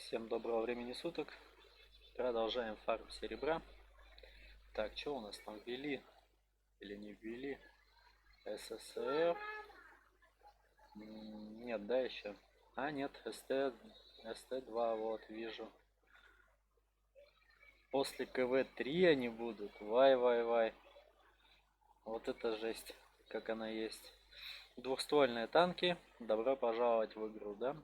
Всем доброго времени суток. Продолжаем фарм серебра. Так, что у нас там ввели или не ввели? СССР. Нет, да, еще. А, нет, СТ2, вот, вижу. После КВ-3 они будут. Вай. Вот это жесть, как она есть. Двухствольные танки. Добро пожаловать в игру, да?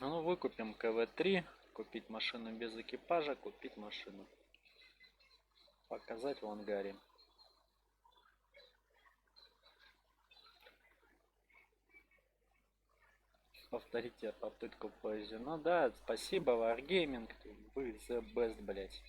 Ну, выкупим КВ-3. Купить машину без экипажа. Купить машину. Показать в ангаре. Повторите попытку поэзии. Ну да, спасибо, Wargaming. Вы the best, блять.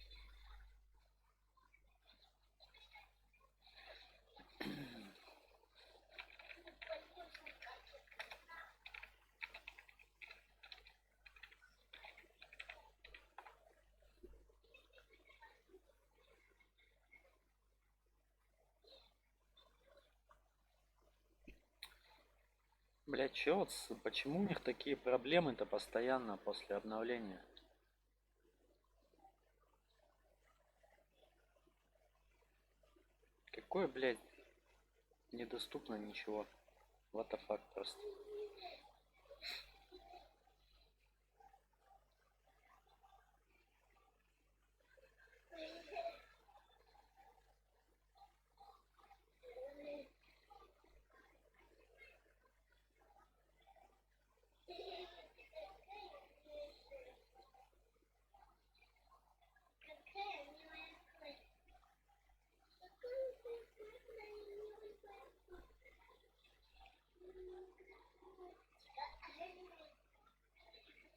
Блять, чё вот, почему у них такие проблемы-то постоянно после обновления? Какое, блять, недоступно ничего. What the fuck просто.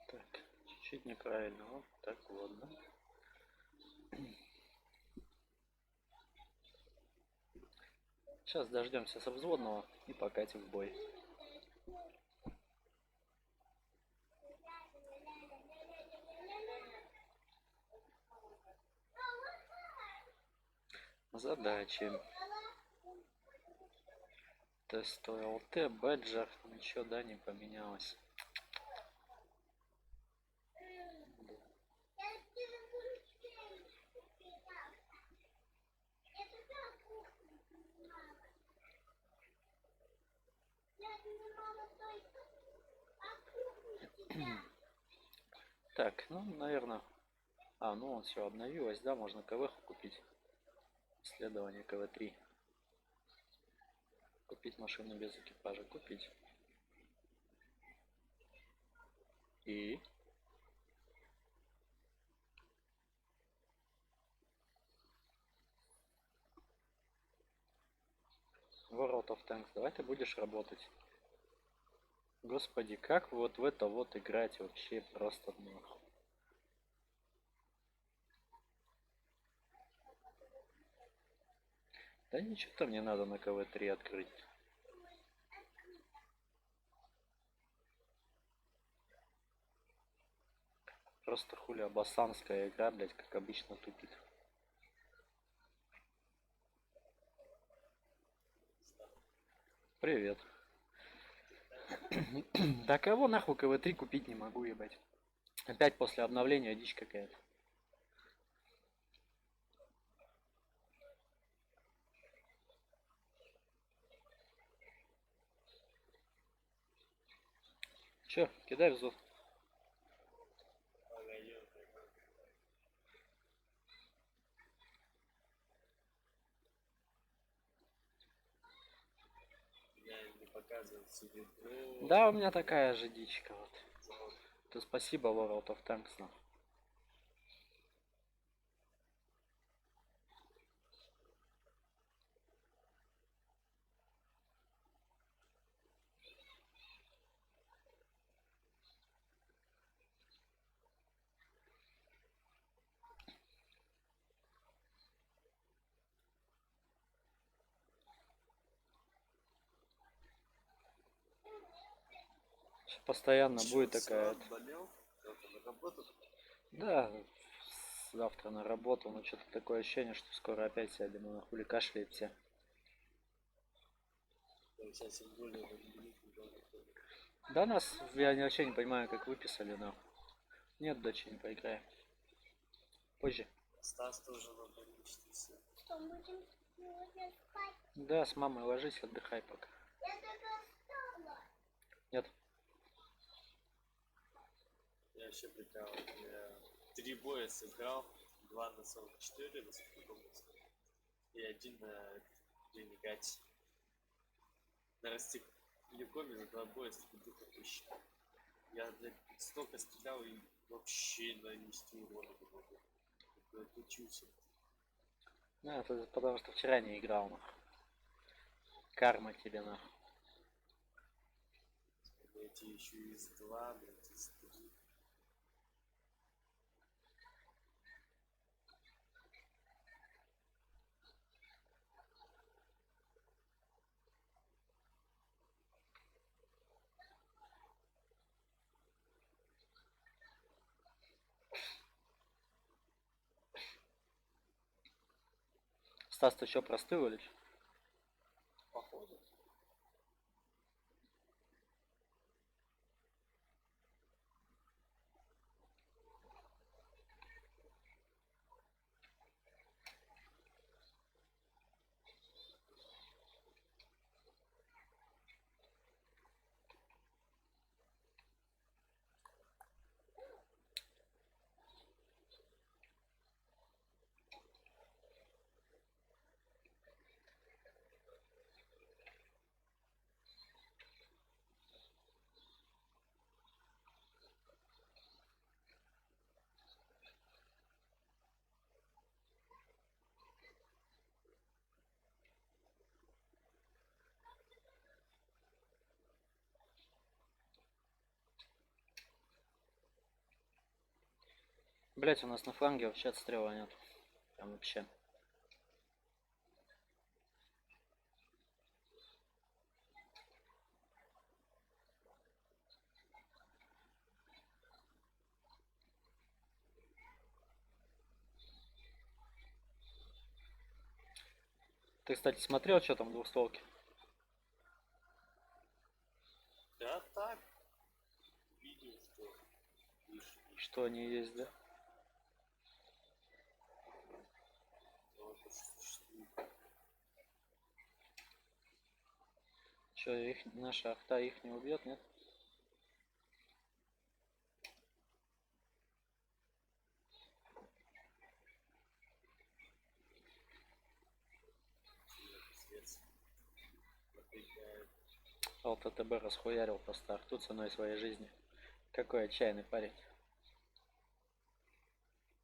Так, чуть-чуть неправильно. Вот так вот, да? Сейчас дождемся со взводного и покатим в бой. Задачи. Тест ЛТ, бэджер. Ничего, да, не поменялось. Так, ну, наверное... А, ну он все обновилось, да, можно КВ купить. Исследование КВ-3. Купить машину без экипажа. Купить. И... World of Tanks, давай ты будешь работать. Господи, как вот в это вот играть вообще просто нахуй. Да ничего-то мне надо на КВ-3 открыть. Просто хуля басанская игра, блять, как обычно тупит. Привет. Да кого нахуй КВ-3 купить не могу, ебать. Опять после обновления дичь какая-то. Чё, кидай в зов. Да, у меня такая же дичка вот. То спасибо World of Tanks, нахуй. Постоянно будет такая. Да, завтра на работу, но что-то такое ощущение, что скоро опять сядем, на хули кашляет все. Да нас, я вообще не понимаю, как выписали, но... Нет, дочь, не поиграем. Позже. Стас тоже на больничный сын. Что, будем сегодня спать? Да, с мамой ложись, отдыхай пока. Я только встала. Нет. Я вообще прикал. Я 3 боя сыграл. 2 на 44 на сколько и 1 на ренегате. На Ростелекоме за 2 боя 100 тысяч. Я столько стрелял и вообще нанести урона не могу. Я отучился. Ну, это потому что вчера не играл, нахуй. Карма тебе, нахуй. Эти еще из 2, блядь, из 3. Стас, ты что, простыл или чё? Походу. Блять, у нас на фланге вообще отстрела нет. Прям вообще. Ты, кстати, смотрел, что там в двухстволке? Да так. Видел, что лишь Что они есть, да? это существует. Что, их, наша ахта их не убьет, нет? Пиздец. Напрягает. ЛТТБ расхуярил просто арту ценой своей жизни. Какой отчаянный парень.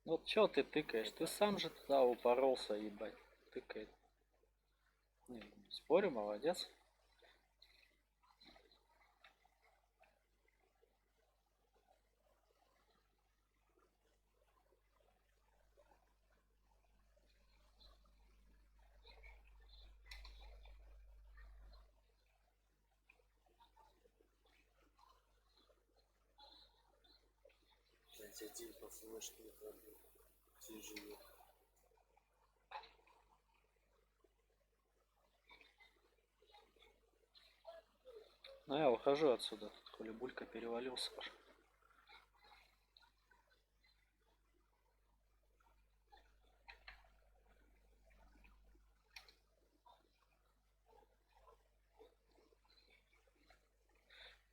Вот чё ты тыкаешь? Ты сам же туда упоролся, ебать. Тыкает. Не, спорю, молодец. Блять, один по флешке не пробил. Все живет. Ну я ухожу отсюда. Тут хули булька перевалился уже.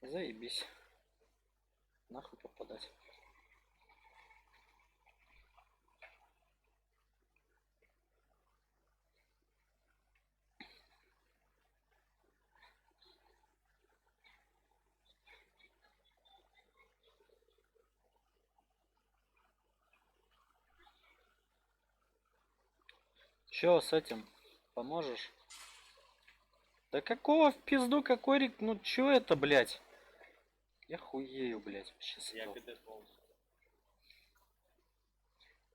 Заебись. Нахуй попадать. Чё с этим? Поможешь? Да какого в пизду, какой рик? Ну чё это, блядь? Я хуею, блядь, вообще с Я этого. КД полный.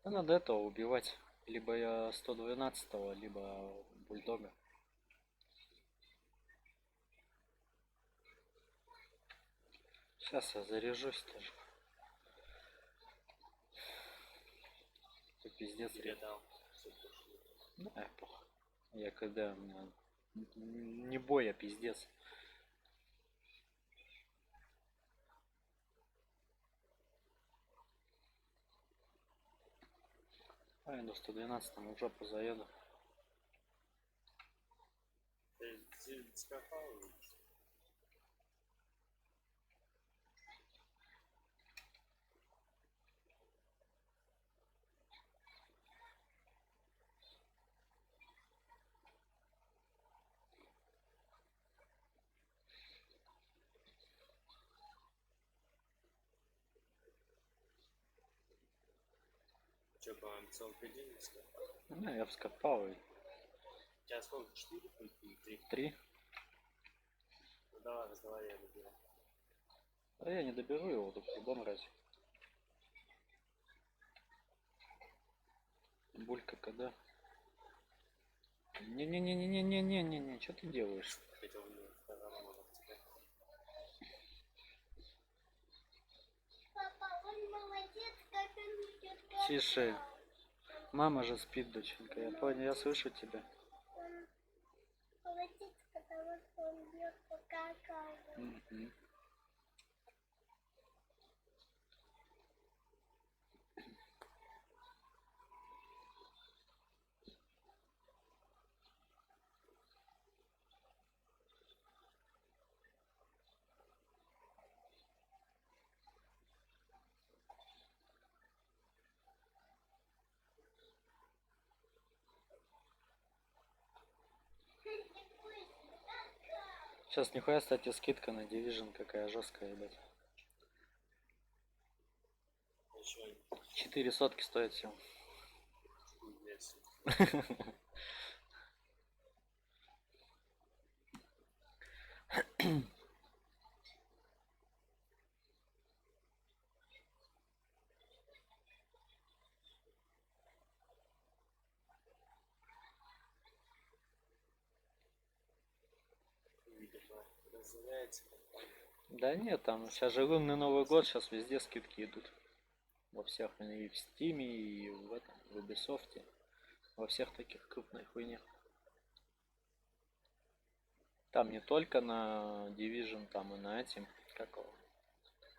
Да надо этого убивать. Либо я 112-го, либо бульдога. Сейчас я заряжусь тоже. Это пиздец. Тебе дал. Все пошло. Да, похуй. Я когда у меня не боя, пиздец. А я до 112 в жопу заеду. Ты скакал? Че, по-моему, целый день не скакал? Ну, я вскопал и У тебя сколько? 4 пульки или 3? 3. Ну давай, раздавай, я наберу. А я не доберу его, тут по-любому раз. Булька когда? Не-не-не-не-не-не-не-не, что ты делаешь? Хотел мне второго номер тебе. Папа, он молодец, как он идет. Тише. Мама же спит, доченька. Я понял, я слышу тебя. Он молодец, потому что он бьет по какао. Мгм. Сейчас нихуя, кстати, скидка на Division какая жесткая, ебать. Еще 4 сотки стоит всего. вес. Видимо, разоряется компания. Да нет, там сейчас же лунный Новый год, сейчас везде скидки идут. Во всех, и в Steam, и в этом, в Ubisoft, во всех таких крупной хуйне. Там не только на Division, там и на этим, как его,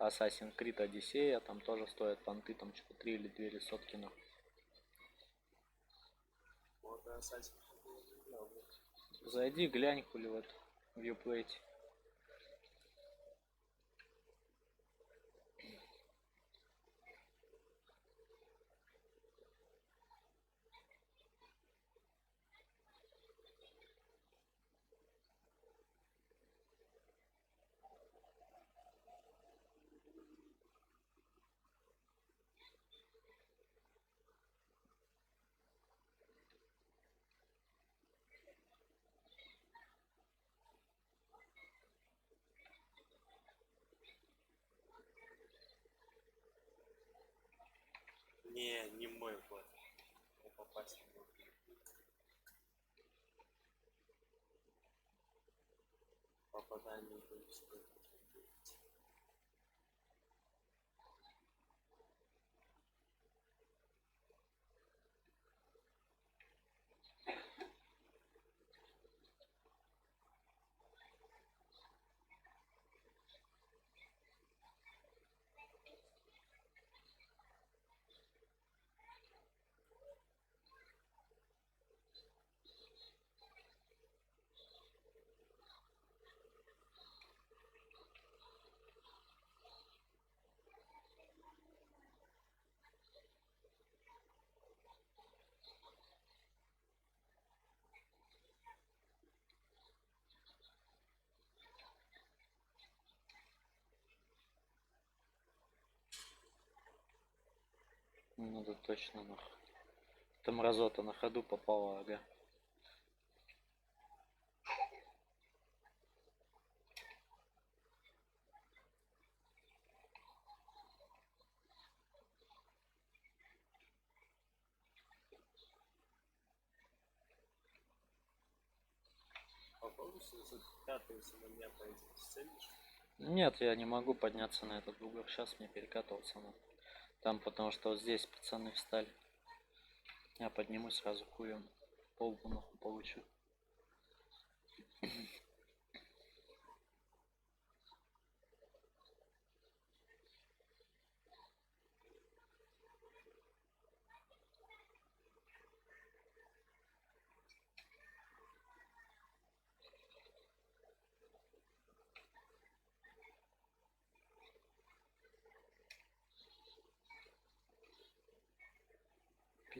Assassin's Creed Odyssey, там тоже стоят понты, там что-то 3 или 2 сотки нахуй. Вот, а Assassin's Creed не играл, да? Зайди, глянь, хули вот в Uplay. Не мой ход. Я попасть не могу. Попадание будет стоить. Надо точно нахуй. Там разота на ходу попала, ага. Попробуй 705, если на меня пойдет. Сценишь? Нет, я не могу подняться на этот бугор. Сейчас мне перекатываться надо. Там потому что вот здесь пацаны встали. Я поднимусь сразу хуем. Полбу нахуй получу.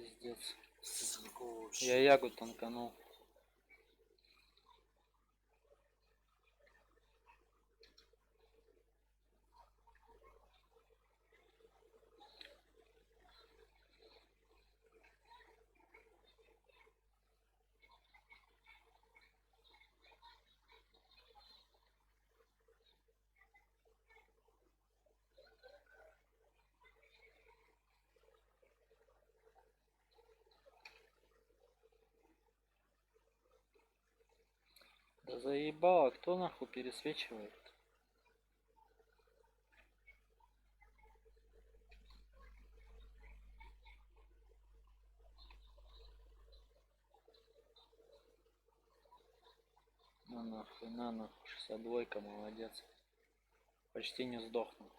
Пиздец. С какого вообще? Я ягу танканул. Да заебало, кто нахуй пересвечивает? На нахуй, 62-ка, молодец. Почти не сдохнул.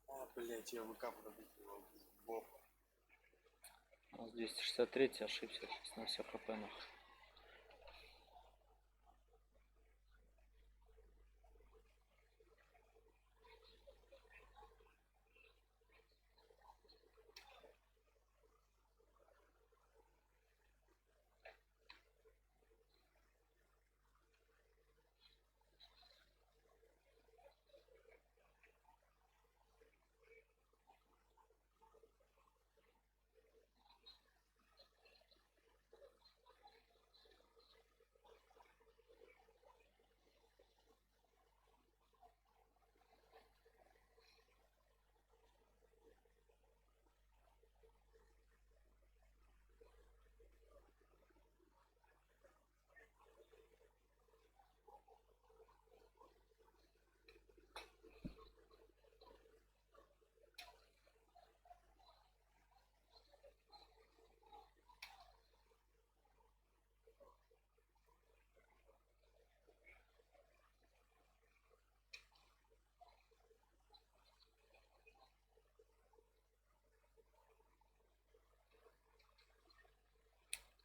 А, блять, я ВК пробить не могу. Бог. У нас 263 ошибся сейчас на всех хп нахуй.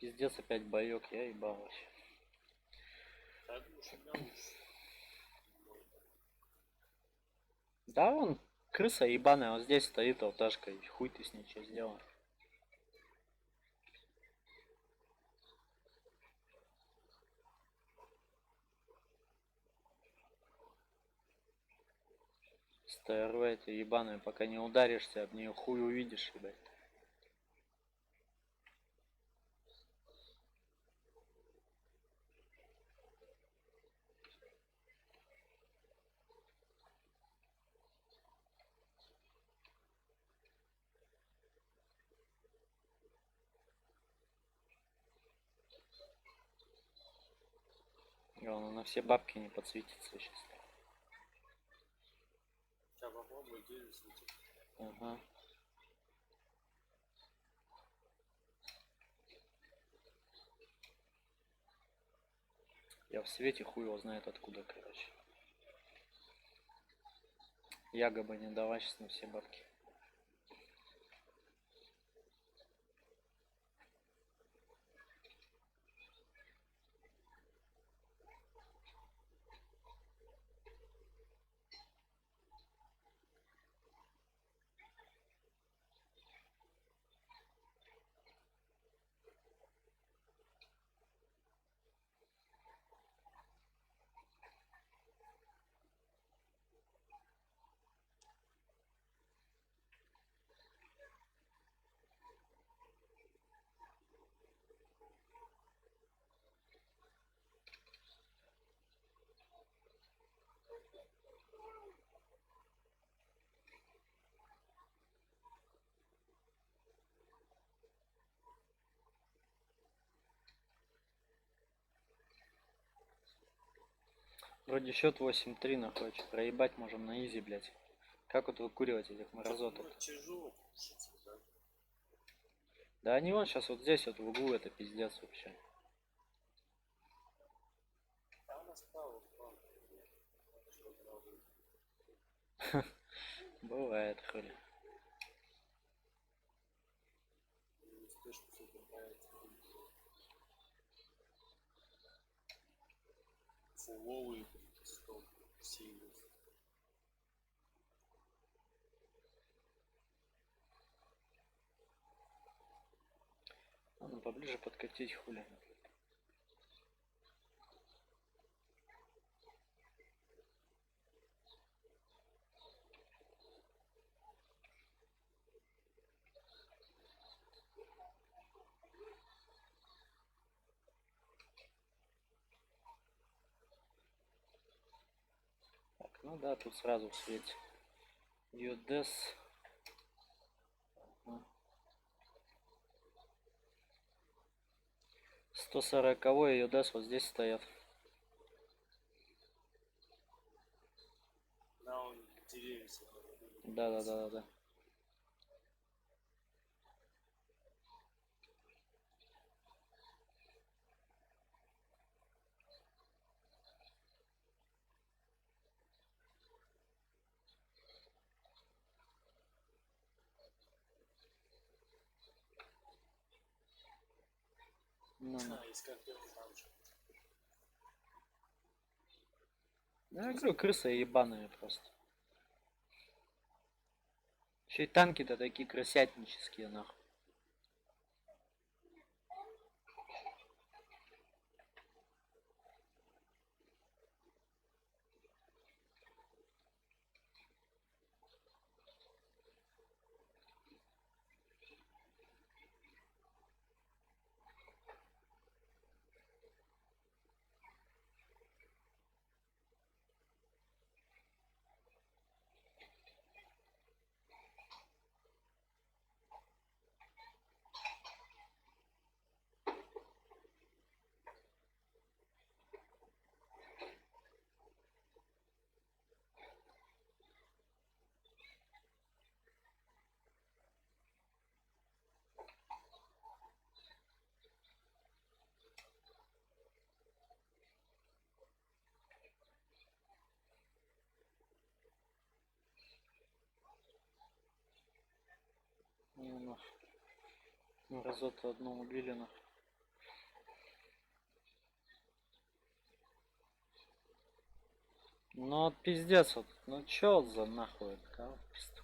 Пиздец, опять боек, я ебал вообще. Да, думаю, что у меня лучше. Да, он крыса ебаная, вот здесь стоит алташка, и хуй ты с ней что сделал. СТРВ эти ебаные, пока не ударишься, об нее хуй увидишь, ебать. И он на все бабки не подсветится сейчас. Сейчас попробую делюсь. Ага. Я в свете хуй его знает откуда, короче. Яга бы не дала сейчас на все бабки. Вроде счет 8-3 находится. Проебать можем на изи, блять. Как вот выкуривать этих мразотов? Ну, тяжело кушать, да. Да они вон сейчас вот здесь вот в углу, это пиздец вообще. А она справа, план. Бывает, хули. фуловый стол сильный. Ладно, поближе подкатить хули. Так, ну да, тут сразу в свете. UDES. 140-й UDES вот здесь стоят. Да, он деревья. Да. Ну, А, и скорпион там же. я говорю, крысы ебаные просто. Еще и танки-то такие крысятнические, нахуй. Ну, нахуй. Разоту одну убили, нахуй. Ну вот пиздец вот. Ну чё за нахуй это, капец-то?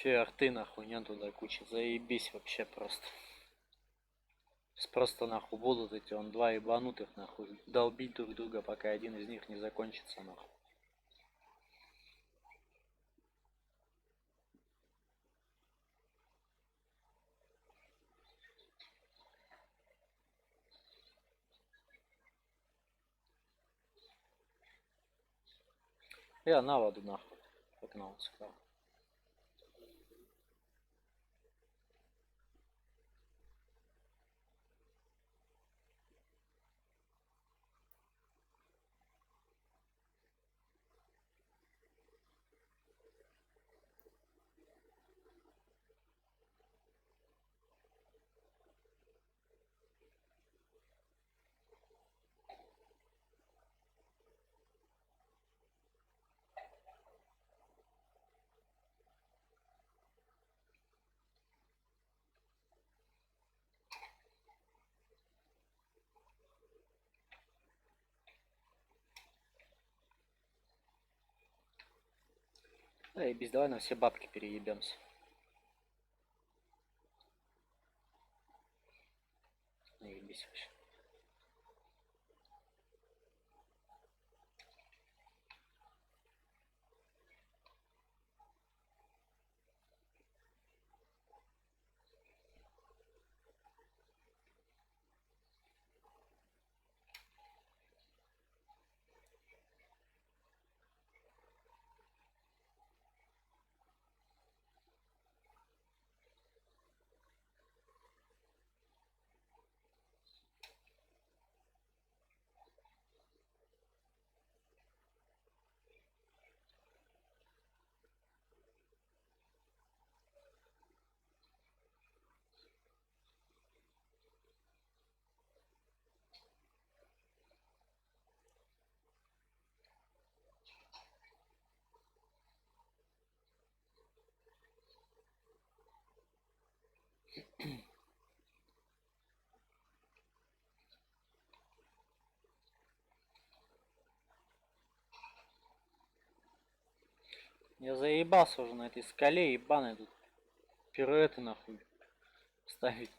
Че арты нахуй нет туда куча. Заебись вообще просто. Сейчас просто нахуй будут эти он два ебанутых нахуй долбить друг друга, пока один из них не закончится нахуй. Я на воду нахуй погнался. Да и без давай на все бабки переебемся. Наебись вообще. Я заебался уже на этой скале ебаной тут пируэты нахуй ставить.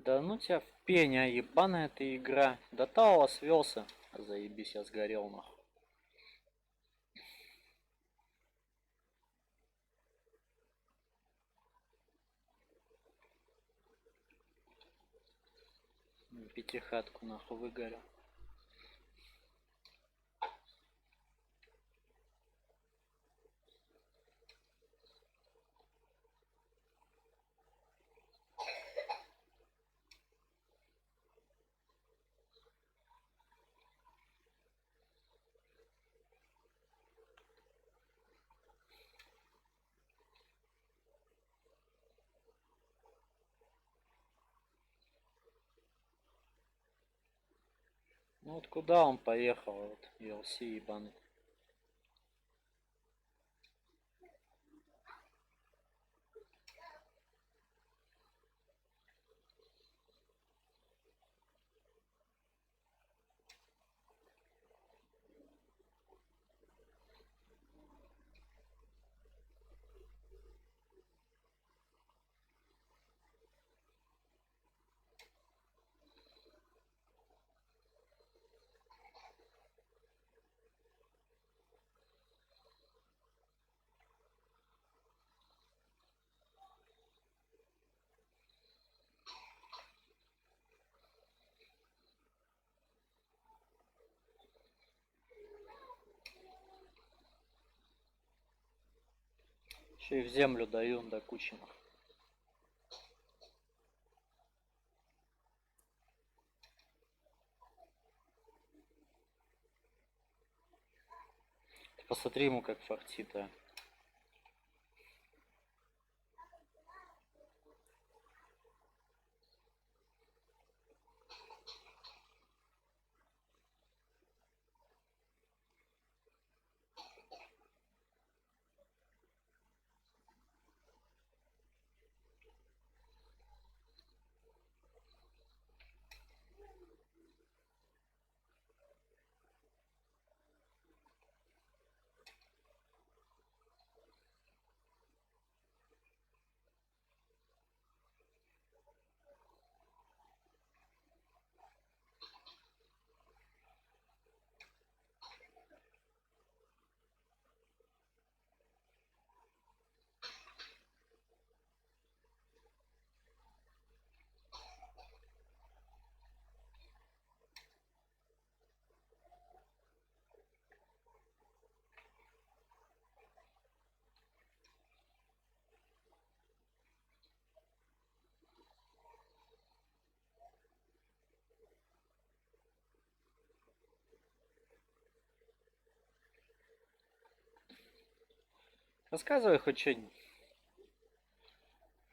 Да ну тебя в пень, а ебаная эта игра. До Тауа свелся. Заебись, я сгорел нахуй. Пятихатку нахуй выгорел. Ну вот куда он поехал, вот ELC ебаный. Еще и в землю даю до кучи. Ты посмотри ему как фартит, а. Рассказывай хоть что-нибудь.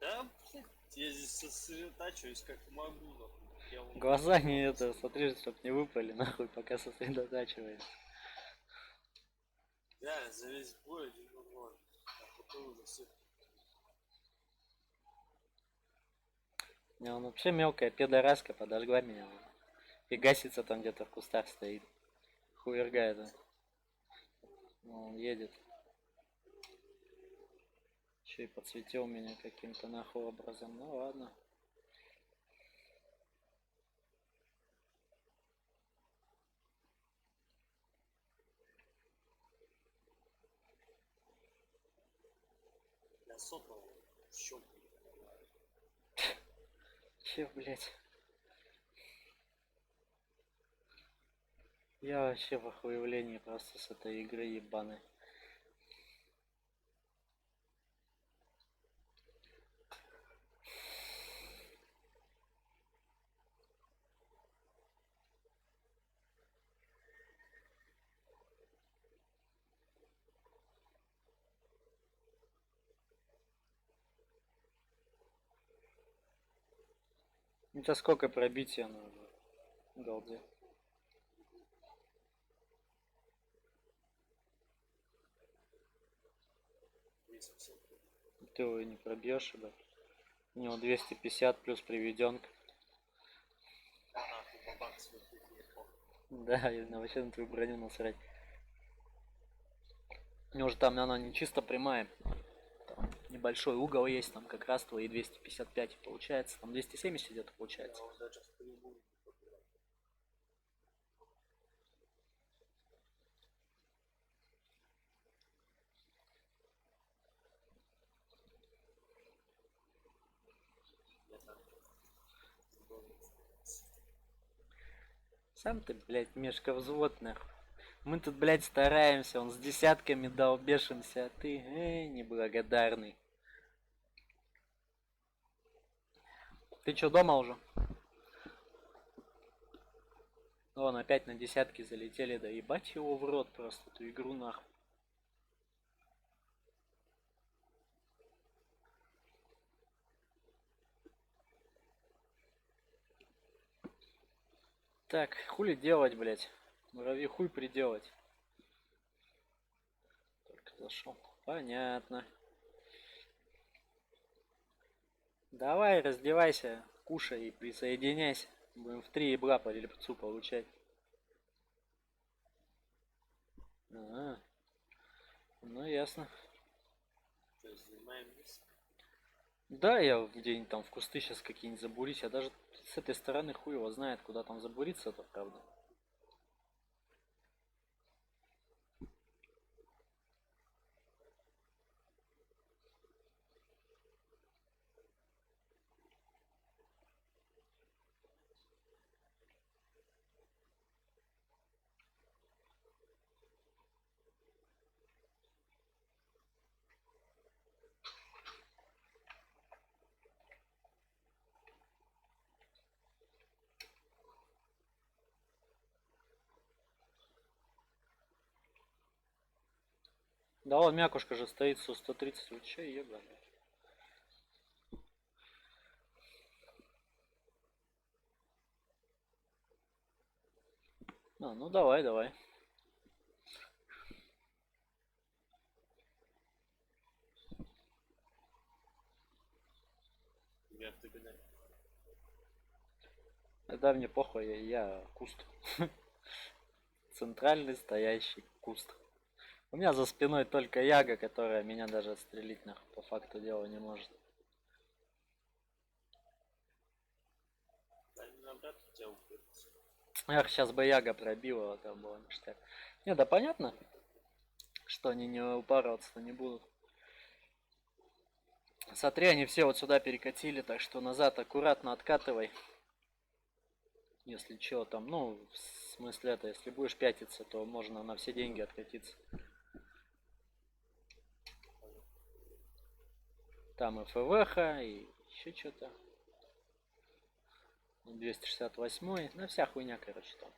Да, блядь, я здесь сосредотачиваюсь как могу, нахуй. Я вон Глаза не это, смотри, чтоб не выпали нахуй, пока сосредотачиваешь. Да, за весь бой 1-0. А потом уже все. Не, он вообще мелкая пидораска, подожгла меня. И гасится там где-то в кустах стоит. Хуерга это. Ну, он едет. Еще и подсветил меня каким-то нахуй образом. Ну ладно. Я сотного щелкаю. Че, блять? Я вообще в охуевлении просто с этой игры ебаной. У тебя сколько пробития нужно? Голде. Ты его не пробьешь, да? У него 250 плюс приведенка. Нахуй, бабак свой ехал. Да, и вообще на твою броню насрать. У него же там она не чисто прямая. Там небольшой угол есть, там как раз твои 255 получается. Там 270 где-то получается. Он даже в прямую не попадает. Я там Сам ты, блядь, мешковзвод, нахуй. Мы тут, блядь, стараемся, он с десятками долбешимся, а ты, неблагодарный. Ты чё, дома уже? Вон, опять на десятки залетели, да ебать его в рот просто, эту игру нахуй. Так, хули делать, блядь? Муравей хуй приделать. Только зашел. Понятно. Давай, раздевайся, кушай и присоединяйся. Будем в 3 ебла по липцу получать. Ага. Ну ясно. то есть занимаем место. Да, я где-нибудь там в кусты сейчас какие-нибудь забурить. Я даже с этой стороны хуй его знает, куда там забуриться-то, правда. Да вон мякушка же стоит со 130. Вы че ебаный? А, ну давай, давай. Я ты когда Да мне похуй, я куст. Центральный стоящий куст. У меня за спиной только яга, которая меня даже отстрелить нахуй по факту дела не может. правильно обратно тебя упрется. Эх, сейчас бы яга пробила, это было ништяк. Не, да понятно, что они не упарываться не будут. Смотри, они все вот сюда перекатили, так что назад аккуратно откатывай. Если чё там, ну, в смысле это, если будешь пятиться, то можно на все деньги откатиться. Там и ФВХ, и еще что-то. 268, ну вся хуйня, короче, там.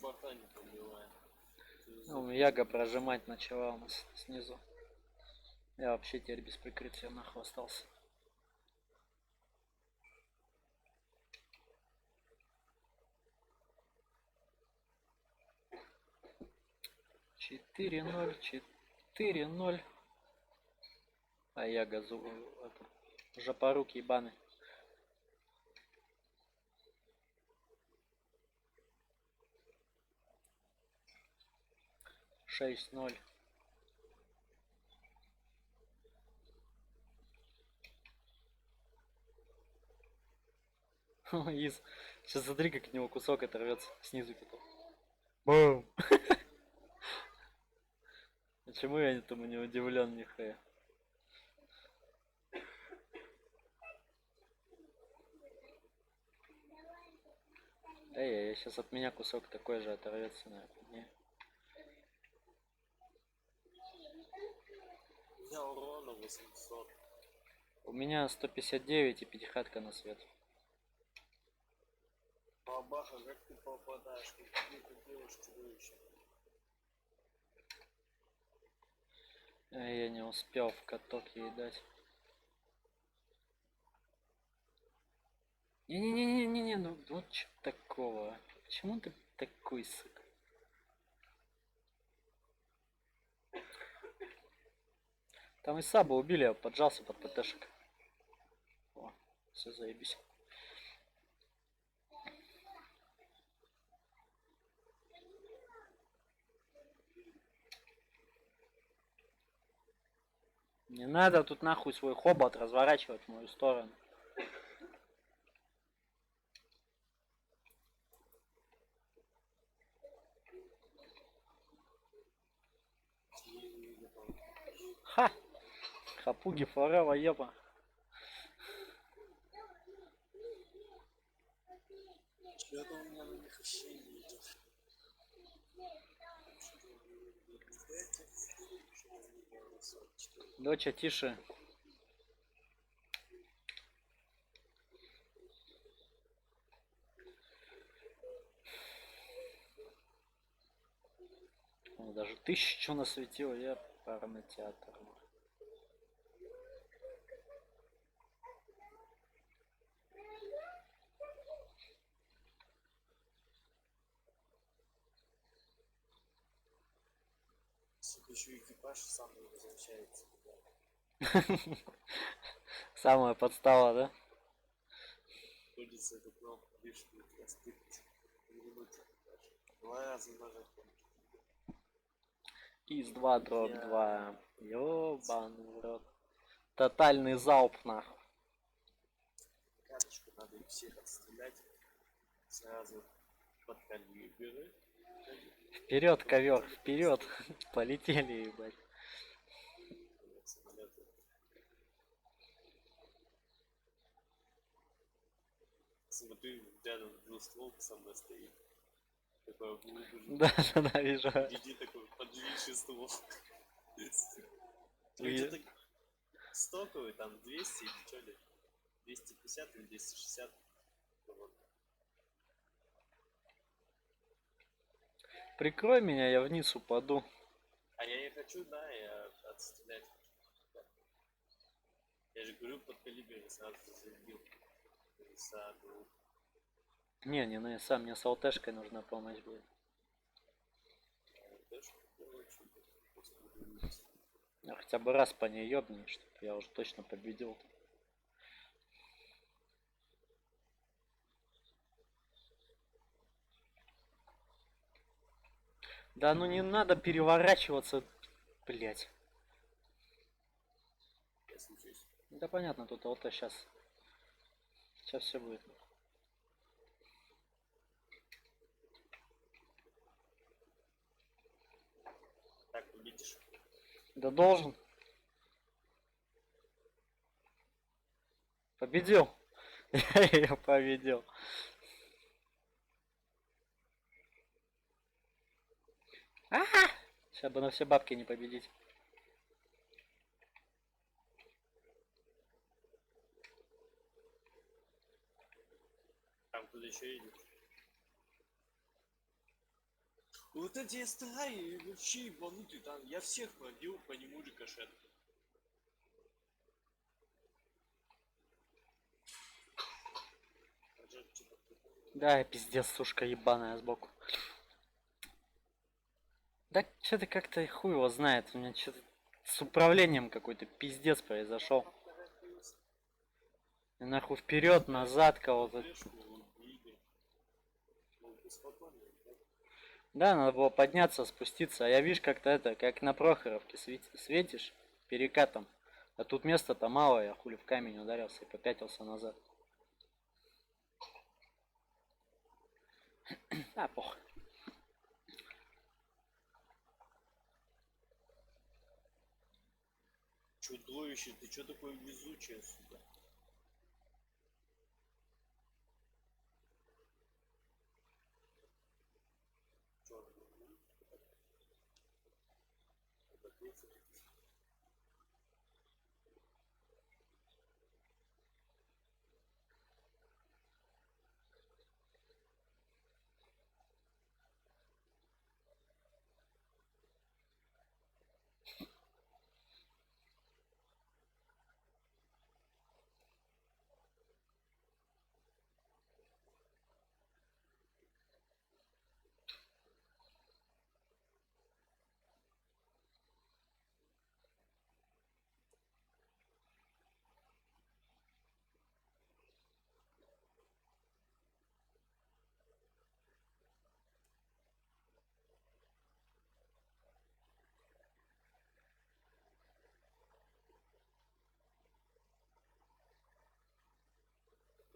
Бока не пробиваем. Ну, яга прожимать начала у нас снизу. Я вообще теперь без прикрытия нахуй остался. Четыре ноль, 4-0. А я газу это, жопорук ебаный. Шесть ноль. Из. Сейчас смотри, как от него кусок оторвется снизу где-то. Бум! Почему я этому не удивлен нихуя? Эй, сейчас от меня кусок такой же оторвется, наверное. У меня урона 800. У меня 159 и пятихатка на свет. Бабаха, как ты попадаешь? Как ты это делаешь, чудовище? Я не успел в каток ей дать. Не-не-не-не-не, ну вот чё такого? Почему ты такой сык? Там и Саба убили, я поджался под ПТшек. О, все заебись. Не надо тут нахуй свой хобот разворачивать в мою сторону. Ха! Хапуги форева, еба. Что-то у меня на них вообще не идет. Доча, тише. О, даже 1000 насветил, я паранотеатр. Сука, еще экипаж сам не возвращается. Самая подстава, да? Приходится эту кнопку лишь растыкать. Вернуть экипаж. 2 раза нажать. Из 2 дроп Я- 2. Ёбаный в рот. Тотальный залп нахуй. Каточку надо их всех отстрелять. Сразу под калибры. Вперед, ковер, вперед. Полетели, ебать. Самолеты. Смотри, рядом двустволка со мной стоит. Такой глубже. Да, да, вижу. Иди такой, подлиннейший ствол. Ви- Где-то стоковый, там 200 или что ли? 250 или 260. Вот. Прикрой меня, я вниз упаду. А я не хочу, да, я отстрелять. Я же говорю, под калибр сразу зарядил. Саду. Не, ну я сам, мне с алтешкой нужна помощь будет. Я хотя бы раз по ней ёбни, чтобы я уже точно победил. Да ну не надо переворачиваться, блять. Я случаюсь. Да понятно, тут ЛТ сейчас. Сейчас все будет. Так, увидишь. Да должен. Победил. Я победил. Сейчас бы на все бабки не победить. Там куда еще едет. Вот эти стаи вообще ебанутые там. Я всех пробил, по нему рикошет. Да, пиздец, сушка ебаная сбоку. Да что-то как-то хуй его знает. У меня что-то с управлением какой-то пиздец произошел. И нахуй вперед, назад кого-то. Да, надо было подняться, спуститься. А я вижу как-то это, как на Прохоровке светишь перекатом. А тут места-то мало, я хули в камень ударился и попятился назад. А, похуй. Чудовище, ты чё такое везучее, сука?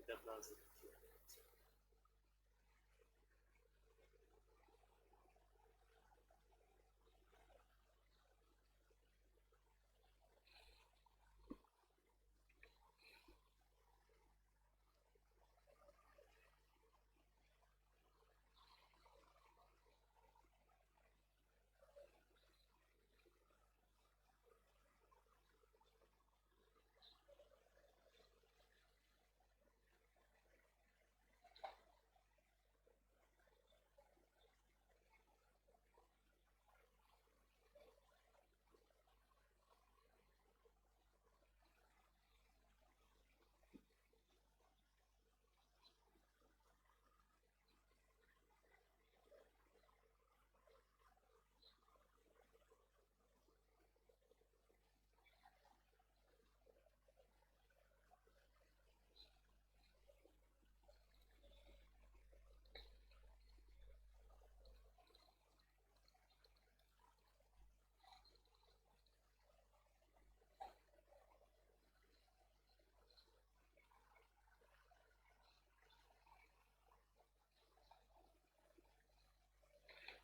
Это одна за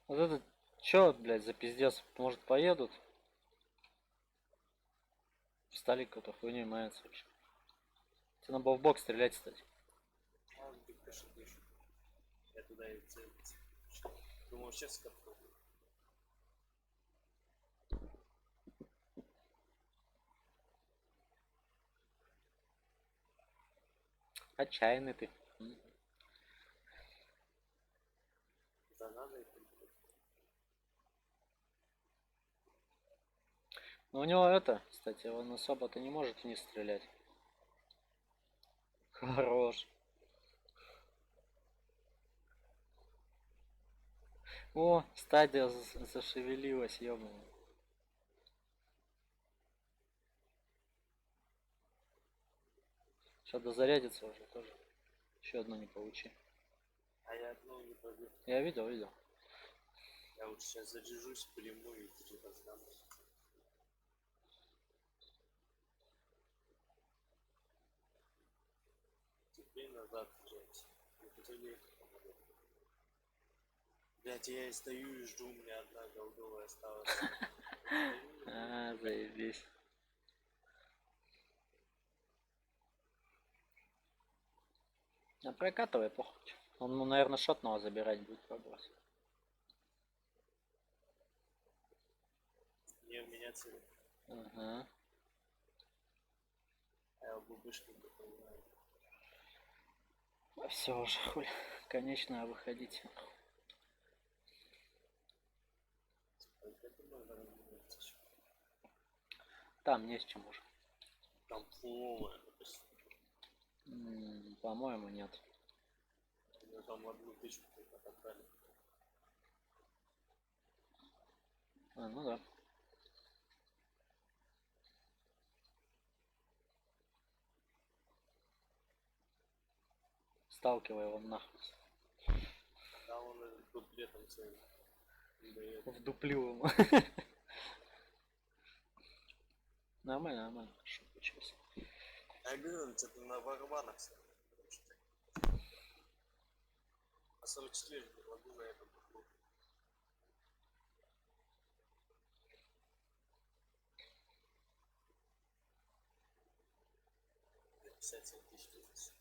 Вот это чё, блядь, за пиздец? Может поедут? Встали какой-то хуйней мается вообще. Тебе надо было в бок стрелять, кстати. А он ты конечно пишет. Я туда и целился. Думаю, сейчас капнул. Отчаянный ты. Да надо и прибыть. Но у него это, кстати, он особо-то не может вниз стрелять. Хорош. О, стадия зашевелилась, ёбаный. Сейчас дозарядится уже тоже. Еще одну не получи. А я одну не пробил. Я видел. Я вот сейчас заряжусь, приму и что-то сдам. Теперь назад взять. И потом блять, я и стою и жду, у меня одна голдовая осталась. А, заебись. А прокатывай, похуй. Он, ну, наверное, шотного забирать будет пробовать. Не у меня цель. Ага. А я бубышки не понимаю. Все уже, хуй. Конечно, выходить. Сколько это можно разменять еще? Там не с чем уже. Там фуловая, По-моему, нет. ну там одну тычку только отдали. А, ну да. Сталкивай его нахуй. Да он этот дуплетом целый. Не дает. Вдуплю ему. Нормально. Хорошо получилось. А я говорю, он что-то на барабанах все. А 44 не могу на этом попробовать. 57 тысяч тысяч.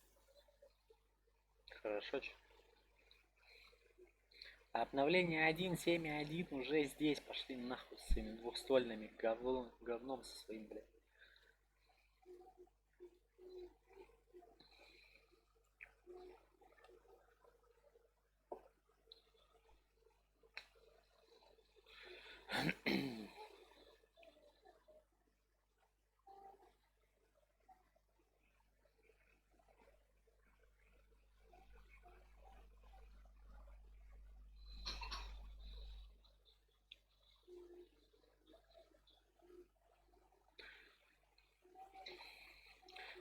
Хорошо, чё. Обновление 1.7.1 уже здесь. Пошли нахуй с своими двухствольными говном со своим, блядь.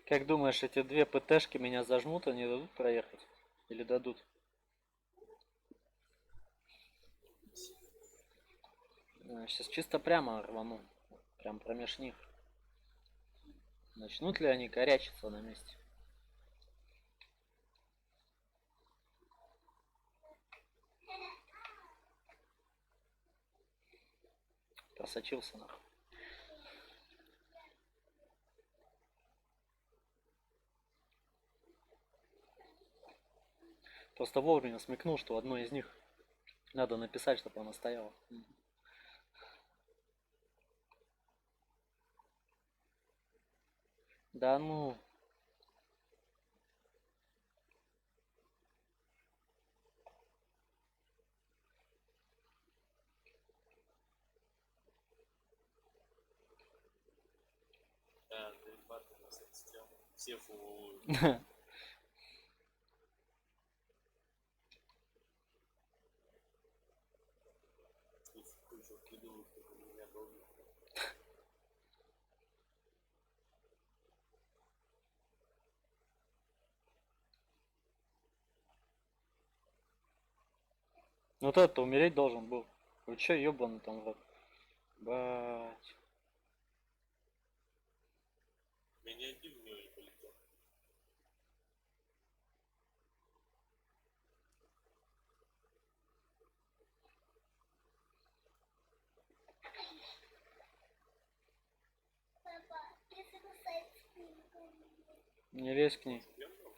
Как думаешь, эти две ПТшки меня зажмут, они дадут проехать? Или дадут? Сейчас чисто прямо рвану. Прям промеж них. Начнут ли они корячиться на месте? Просочился нахуй. Просто вовремя смекнул, что одной из них надо написать, чтобы она стояла. Да ну. Да, наебаты на систему. Все фулуют. И кучу придурок, как у меня был. Вот этот умереть должен был. Вы чё, ёбаный там вот? Бать. Меня один в него не полетел. Папа, если на сайт спину. Не лезь к ней. Прям был?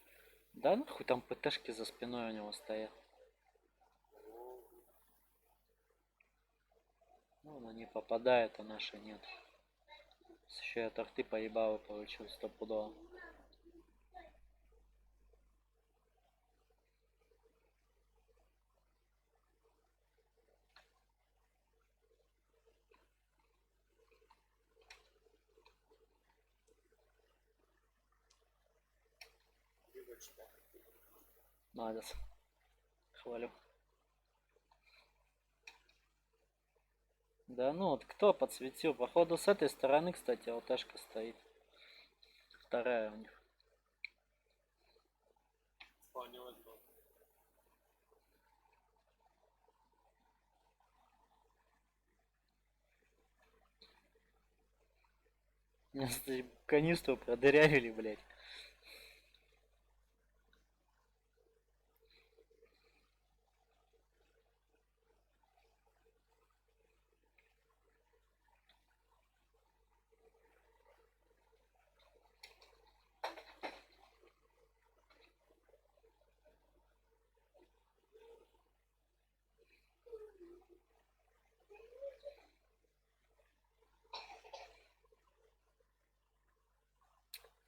Да нахуй там ПТшки за спиной у него стоят. О, Ну, она не попадает, а наша нет. Еще я торты поебал и получил стопудово. девочка. Молодец. Хвалю. Да ну вот кто подсветил? Походу с этой стороны, кстати, ЛТшка стоит. Вторая у них. Вполне возможно. Меня, кстати, канистру продырявили, блядь.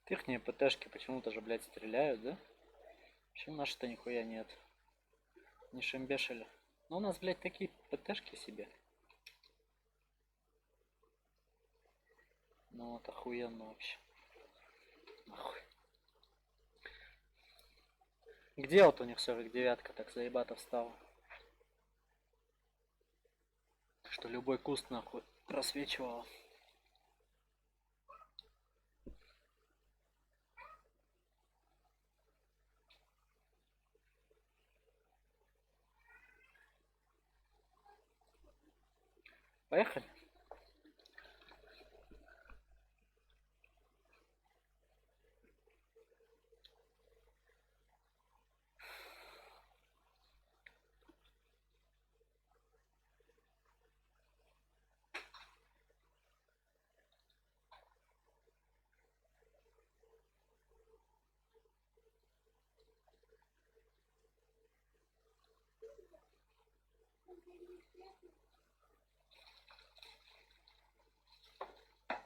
Ихние ПТшки почему-то же, блядь, стреляют, да? Почему наши-то нихуя нет? Не шимбешили. Ну у нас, блядь, такие ПТшки себе. Ну вот охуенно вообще. Нахуй. Где вот у них 49-ка так заебато встала? Что любой куст нахуй просвечивал. Поехали.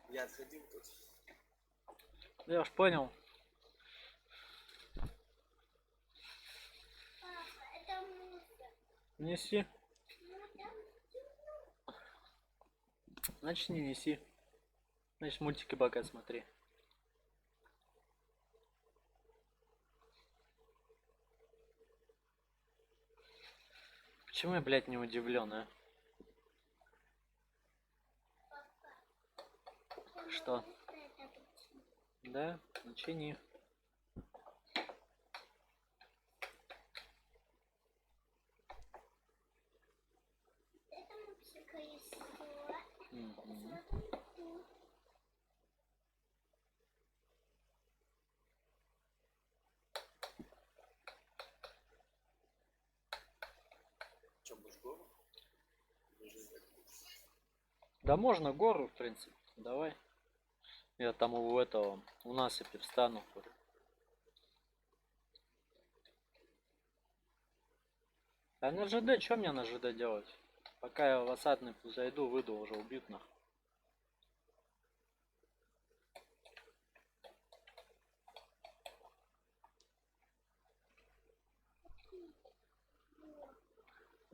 Я отходил тут. Я уж понял. Папа, это мусор. Неси. Ну, там темно. Значит, не неси. Значит, мультики пока смотри. Почему я, блядь, не удивлен, а? Что? Да? Ну чини. Это мультик колесо. Мгм. Смотри, тут. Че, будешь гору? Или же так будешь? Да можно гору, в принципе. Давай. Я там у этого, у насыпи встану. А на ЖД, что мне на ЖД делать? Пока я в осадный зайду, выйду, уже убьют нахуй.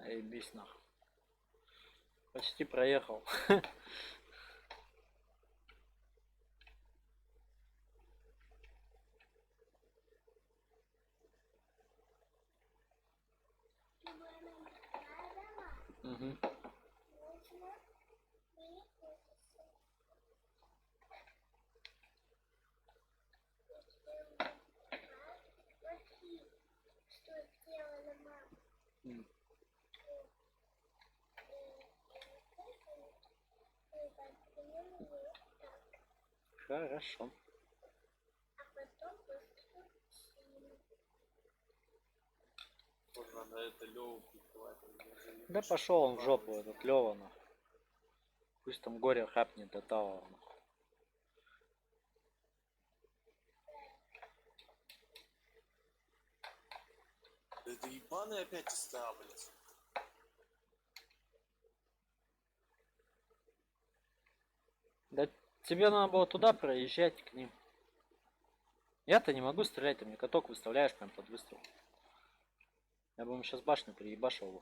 Ебись нахуй. Почти проехал. Мгм. Что сделала мама? М, Хорошо. А потом постучили. Вот надо это Леву прикрывать. он меня заебет, Да что пошел он в жопу, балуется. этот Лева нахуй. Пусть там горе хапнет до того. Нахуй. Да это ебаный опять ста, блядь. Да тебе надо было туда проезжать к ним. Я-то не могу стрелять, ты мне каток выставляешь прям под выстрел. Я бы ему сейчас башню приебашил бы.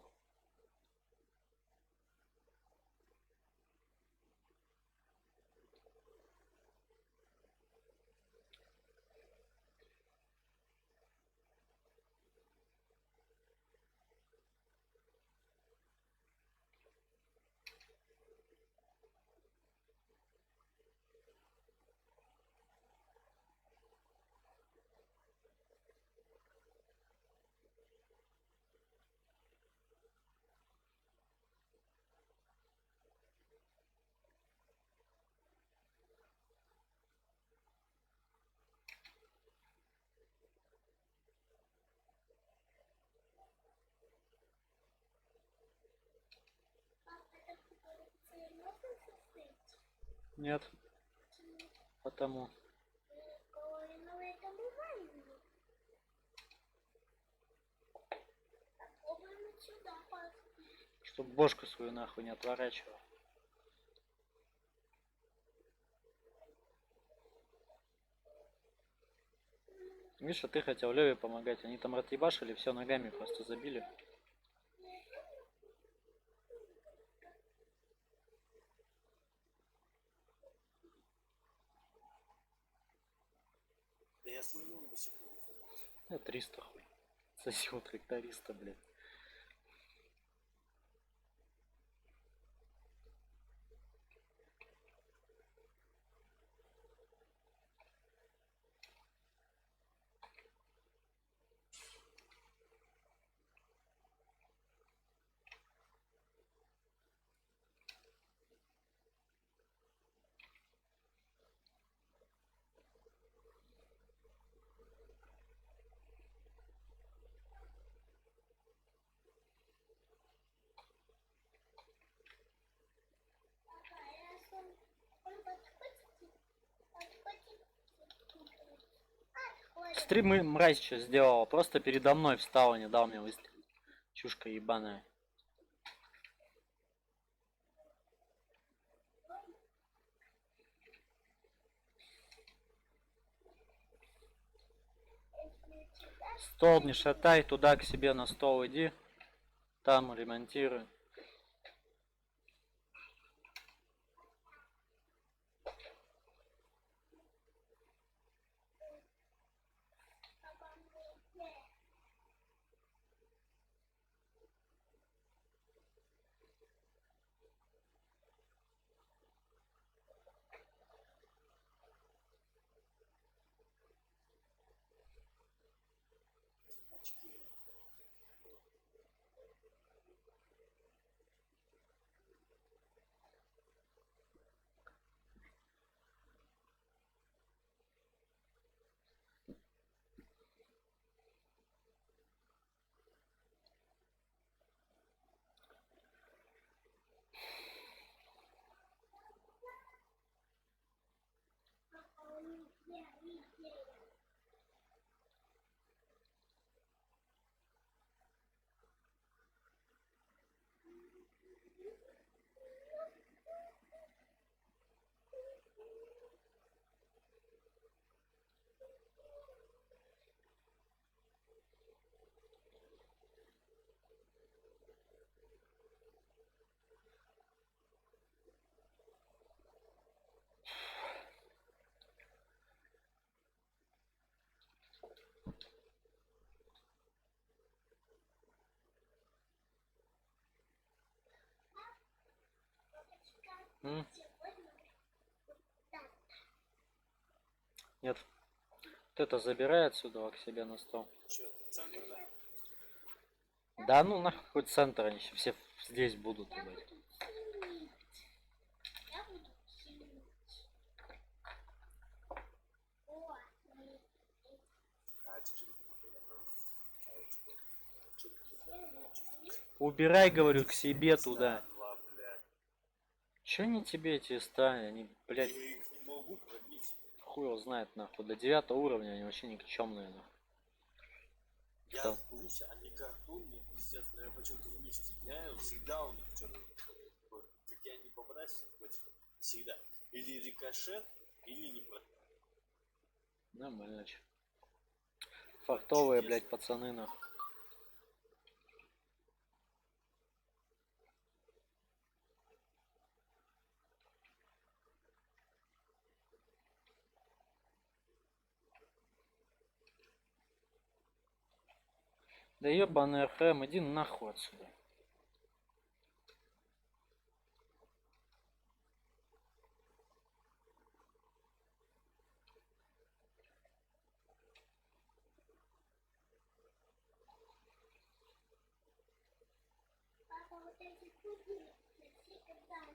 Папа, это можно состоять? Нет, потому. Ну, это бывает. Попробуем сюда, папа. Чтоб бошку свою нахуй не отворачивал. Видишь, а ты хотел Леве помогать. Они там разъебашили, все ногами просто забили. Да я смотрю до сих пор. Я 300 хуй. Сосил тракториста, блядь. Папа, раз он подходит, отходит. Смотри, мразь что сделала. Просто передо мной встала, не дал мне выстрелить. Чушка ебаная. Стол не шатай, туда к себе на стол иди. Там ремонтируй. М? Нет. Вот это забирай отсюда к себе на стол. Че, центр, да? Да ну нахуй хоть центр, они все здесь будут, Я блядь. буду химить. Я буду химить. О, Качки. Убирай, говорю, к себе туда. Два, блядь. Че они тебе эти стали? Они, блядь, Я их не могу пробить. хуй его знает, нахуй. До 9 уровня они вообще никчемные, нахуй. Я Что? в курсе, они картонные, пиздец, но я почему-то в них стреляю, всегда у них что-то, как я не попадаю, всегда. Или рикошет, или не попадаю. Нормально, че. Фартовые, блядь, пацаны, нахуй. Да ебаный РХМ, иди нахуй отсюда. папа, вот эти кубики, все когда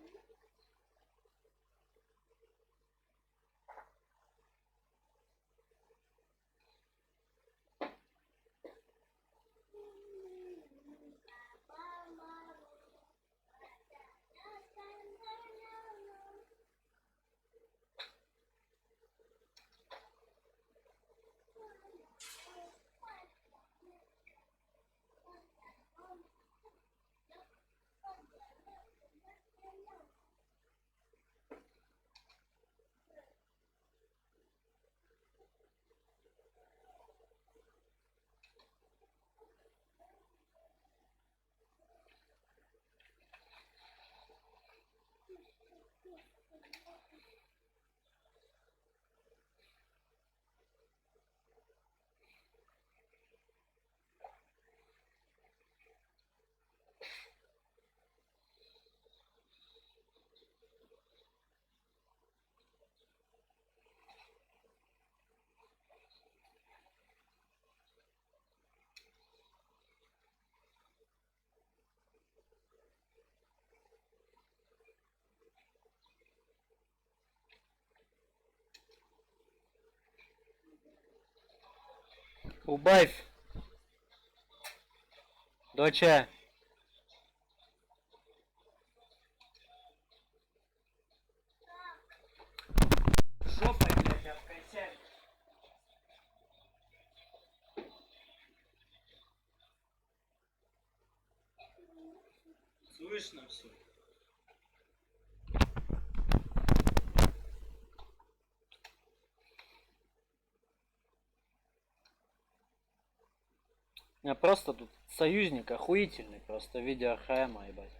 Убавь! Доча! Жопой, блядь, обкосяй! Слышно все. У меня просто тут союзник охуительный, просто в виде АХМа, ебать.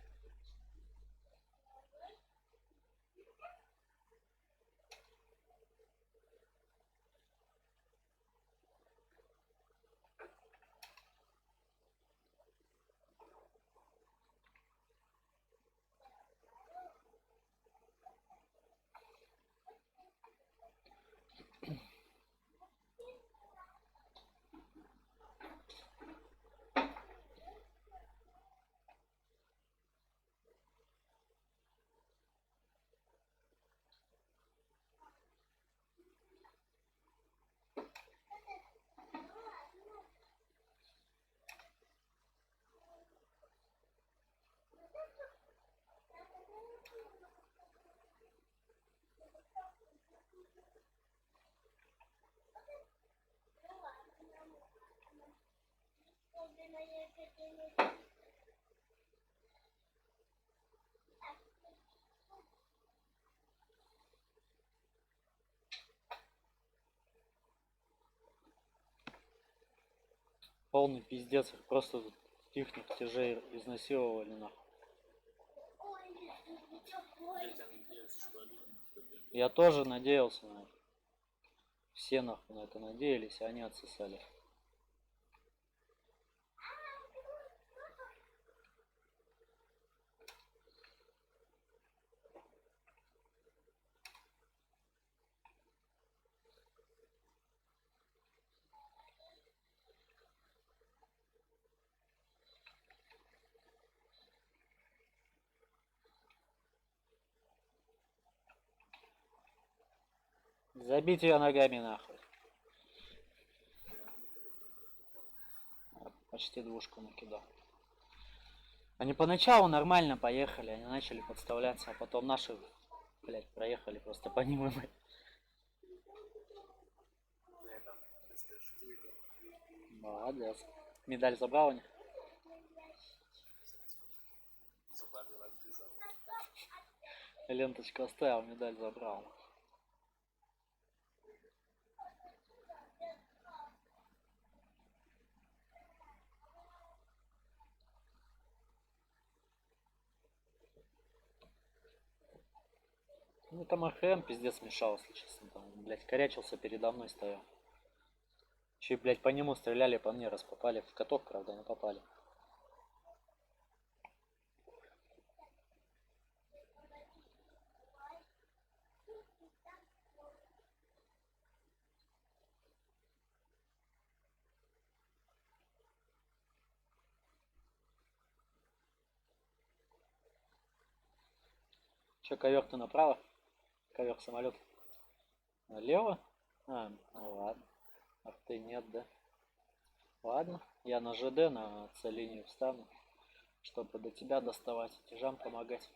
Полный пиздец, их просто тут ихних тяжей изнасиловали нахуй. Я тебя надеюсь, что они победят. Я тоже надеялся на это. Все нахуй на это надеялись, а они отсосали. Забить ее ногами нахуй. Почти двушку накидал. Они поначалу нормально поехали, они начали подставляться, а потом наши, блядь, проехали просто по ним. Я там расскажу, выиграл. Молодец. Медаль забрал у них? Зубами отгрызал. Ленточку оставил, медаль забрал. Ну там АХМ пиздец мешал, если честно. Там, блядь, корячился передо мной стоял. Че, блядь, по нему стреляли, по мне раз попали. В каток, правда, не попали. Че, ковер ты направо? Ковер самолет. Налево? А, ну ладно. Ах ты нет, да? Ладно, я на ЖД на С-линию встану, чтобы до тебя доставать, тяжам помогать.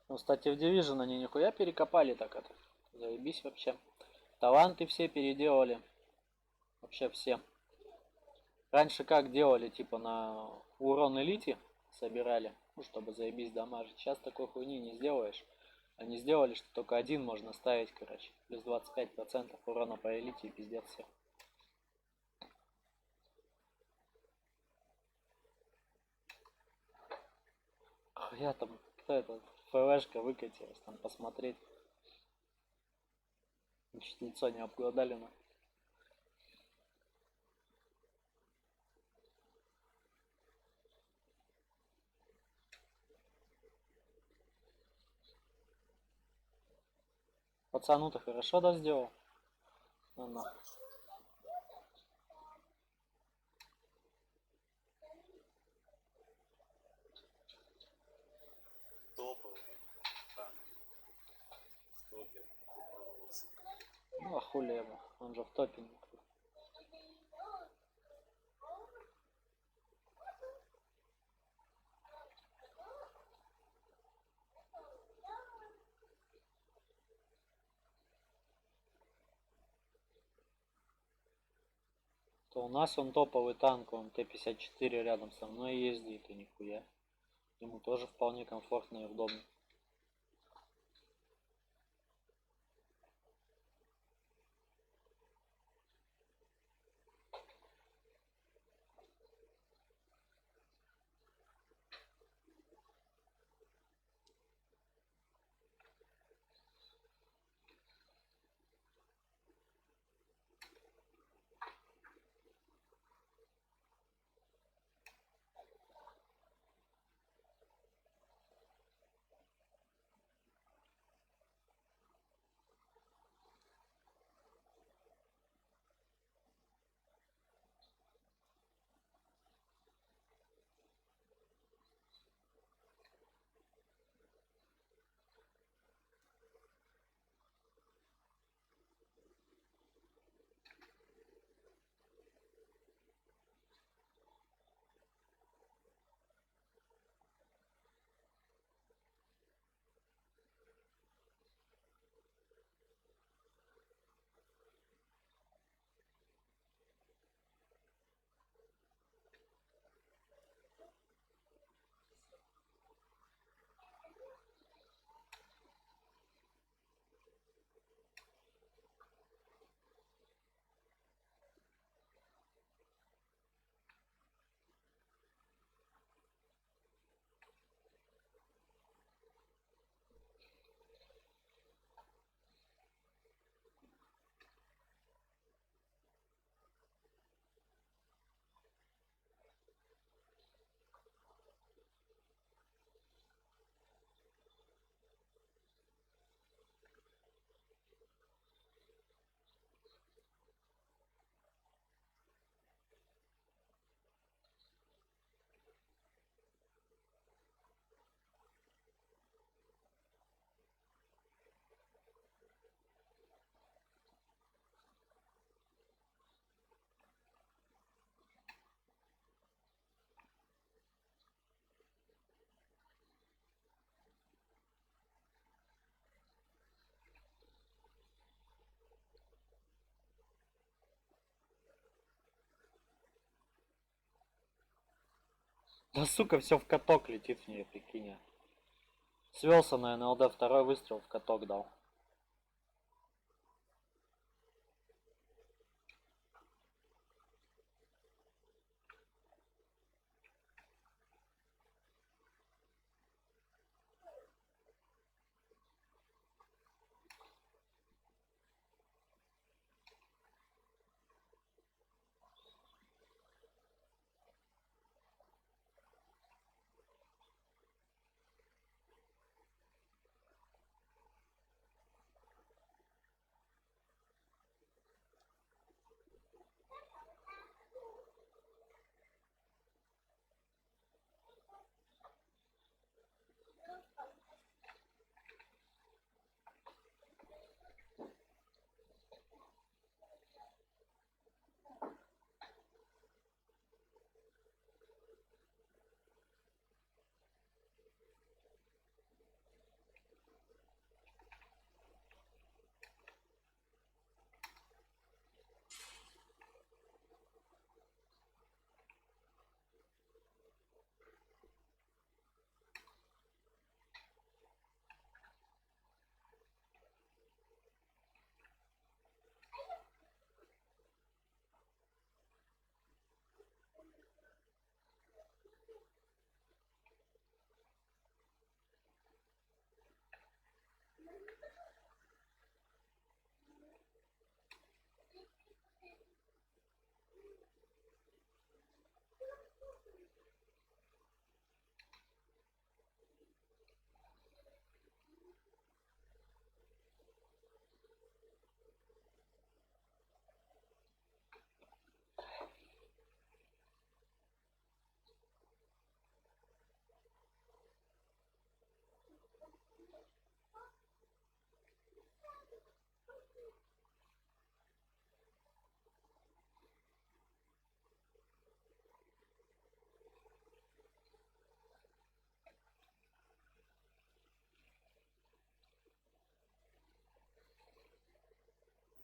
Ну, кстати, в Division они нихуя перекопали так это. Заебись вообще. Таланты все переделали. Вообще все. Раньше как делали, типа на урон элите собирали, ну, чтобы заебись дамажить. Сейчас такой хуйни не сделаешь. Они сделали, что только один можно ставить, короче. Плюс 25% урона по элите и пиздец все. Я там, кто это, ФЛшка выкатилась, там посмотреть. Чуть лицо не обглодали, но. Пацану-то хорошо, да, сделал? Ну, на. Топовый. Так. В топе. Топовался. Ну, а хули ему, он же в топе. То у нас он топовый танк, он Т-54 рядом со мной ездит, и нихуя. Ему тоже вполне комфортно и удобно. Да сука, все в каток летит в нее, прикинь. Свелся на НЛД, второй выстрел в каток дал.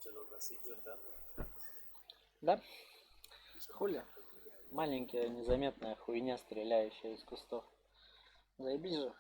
Что, у нас идет, да? Да? Хули? Маленькая незаметная хуйня, стреляющая из кустов. Заебись же.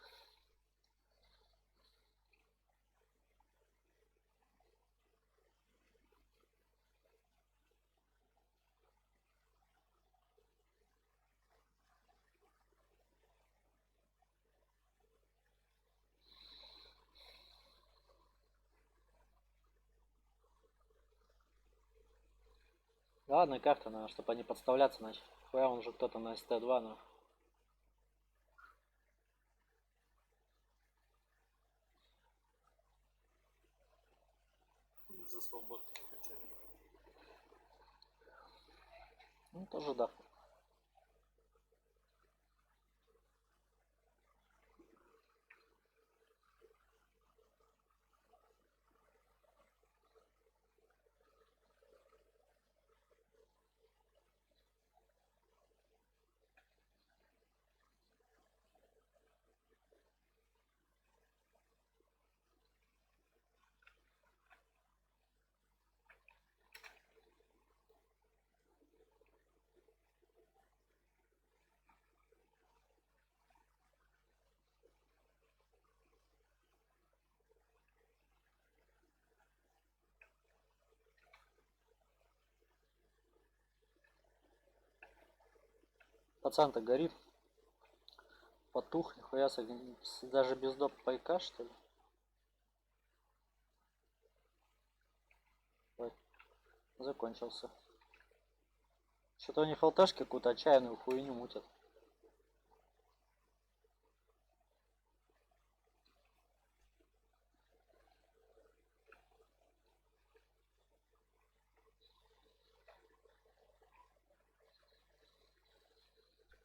Ладно, карта надо, чтобы они подставляться начали. Хуя он же кто-то на СТ-2, но. За свободу отвечаю. Ну тоже да. Пацан-то горит. Потух, нихуя даже без доп пайка, что ли? Ой, закончился. Что-то они халташки какую-то отчаянную хуйню мутят.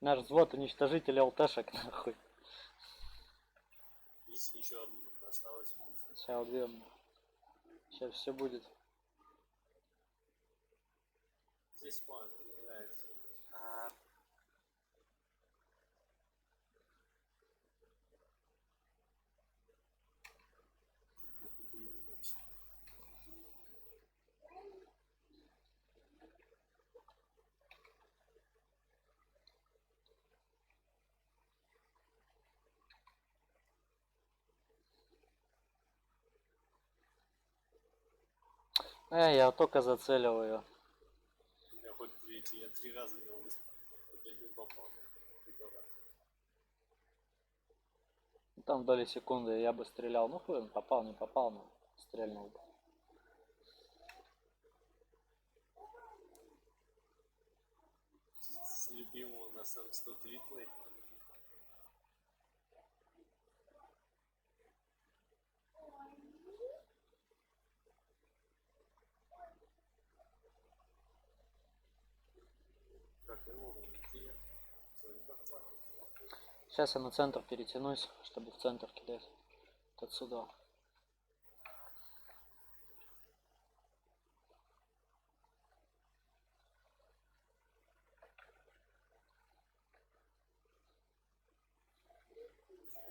Наш взвод уничтожителей алташек, нахуй. Есть еще одно осталось. Сейчас убьем. Сейчас все будет. Здесь план, мне нравится. А, Я только зацеливаю. у меня хоть третий, я 3 раза не выстрелил. Хоть один попал. Там доли секунды я бы стрелял. Ну хуй он попал, не попал, но стрельнул бы. С любимого на сам 103 плей. Как его найти? Сейчас я на центр перетянусь, чтобы в центр кидать. Вот отсюда.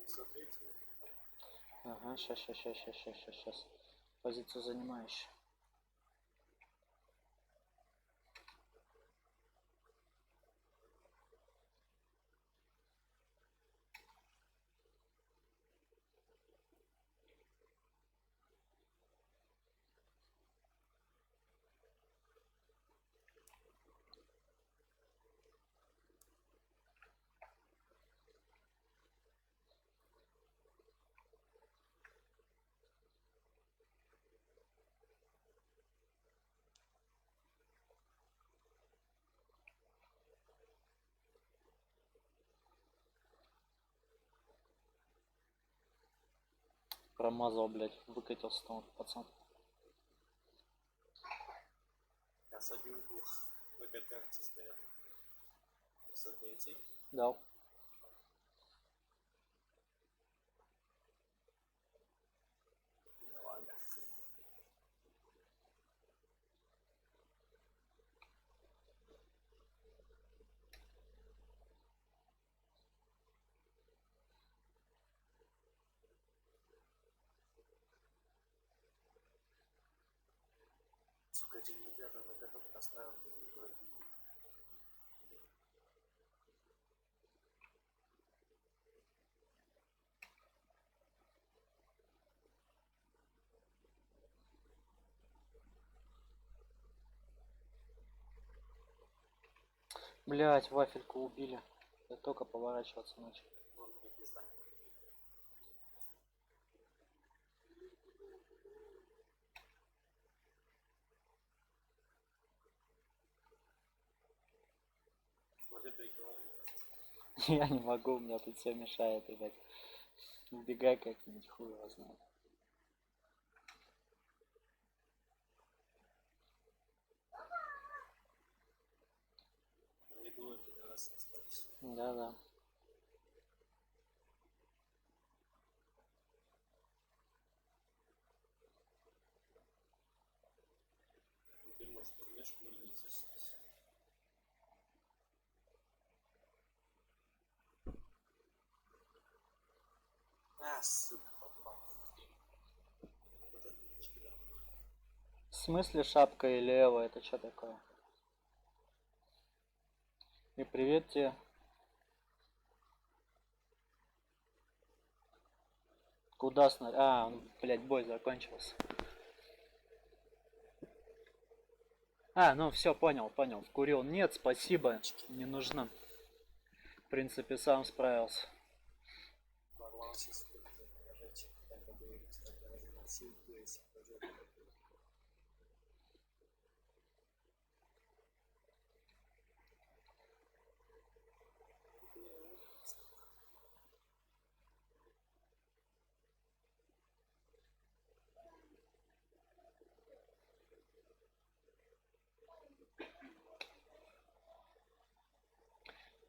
Смотрите, Ага, сейчас. Позицию занимающий. Промазал, блядь, выкатился там пацан. я забил двух. На карте стоят. Смотрите. Дал. Ладно. Сука, эти ребята на которых поставил. Блять, вафельку убили. Я только поворачиваться начал. Вон мне пизда. Смотри, прикол. Я не могу, у меня тут все мешает, ребят. Убегай как-нибудь, хуй его знает. Не было первый раз осталось. Да-да. Теперь, может, умешь увидеть здесь. А, сука, попал. Вот это ничего. В смысле шапка и лево? Это что такое? И привет тебе. Куда снаряд? А, блять, бой закончился. А, ну все, понял, понял. Вкурил. Нет, спасибо. Не нужно. В принципе, сам справился. Ворвался с курицей, положить. Так, как бы, кстати, разносил курицей, пойдет.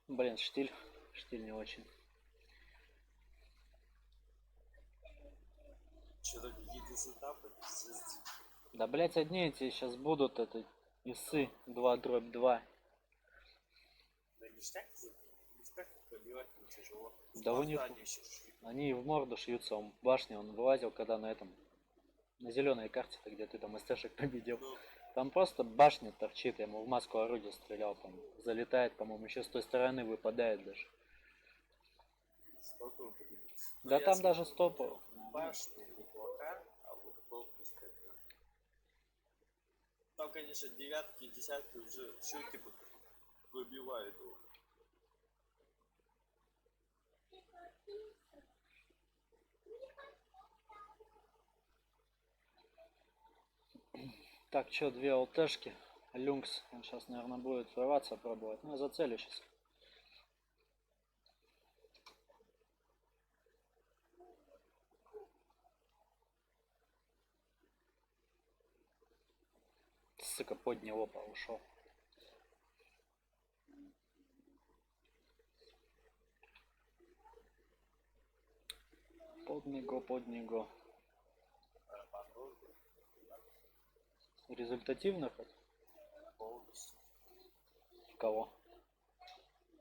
Блин, штиль. Штиль не очень. Что-то какие-то сетапы, пиздец. Да, блять, одни эти сейчас будут, это, исы 2/2. Да ништяк, ништяк пробивать не тяжело. Да вы не... Они еще шли. Они и в морду шьются, он в башне, он вылазил, когда на этом, на зеленой карте-то, где ты там СТшек победил. Ну, Там просто башня торчит, я ему в маску орудия стрелял, там залетает, по-моему, еще с той стороны выпадает даже. стопы победить. Да там даже стопы. Башня неплоха, а вот корпус как-то. Там, конечно, девятки и десятки уже все типа выбивают его. Так, что, две ЛТшки. Люнкс, он сейчас, наверное, будет врываться, пробовать. Ну, я зацелю сейчас. Сука, под него ушел. Под него. Результативно хоть? Полностью. В кого?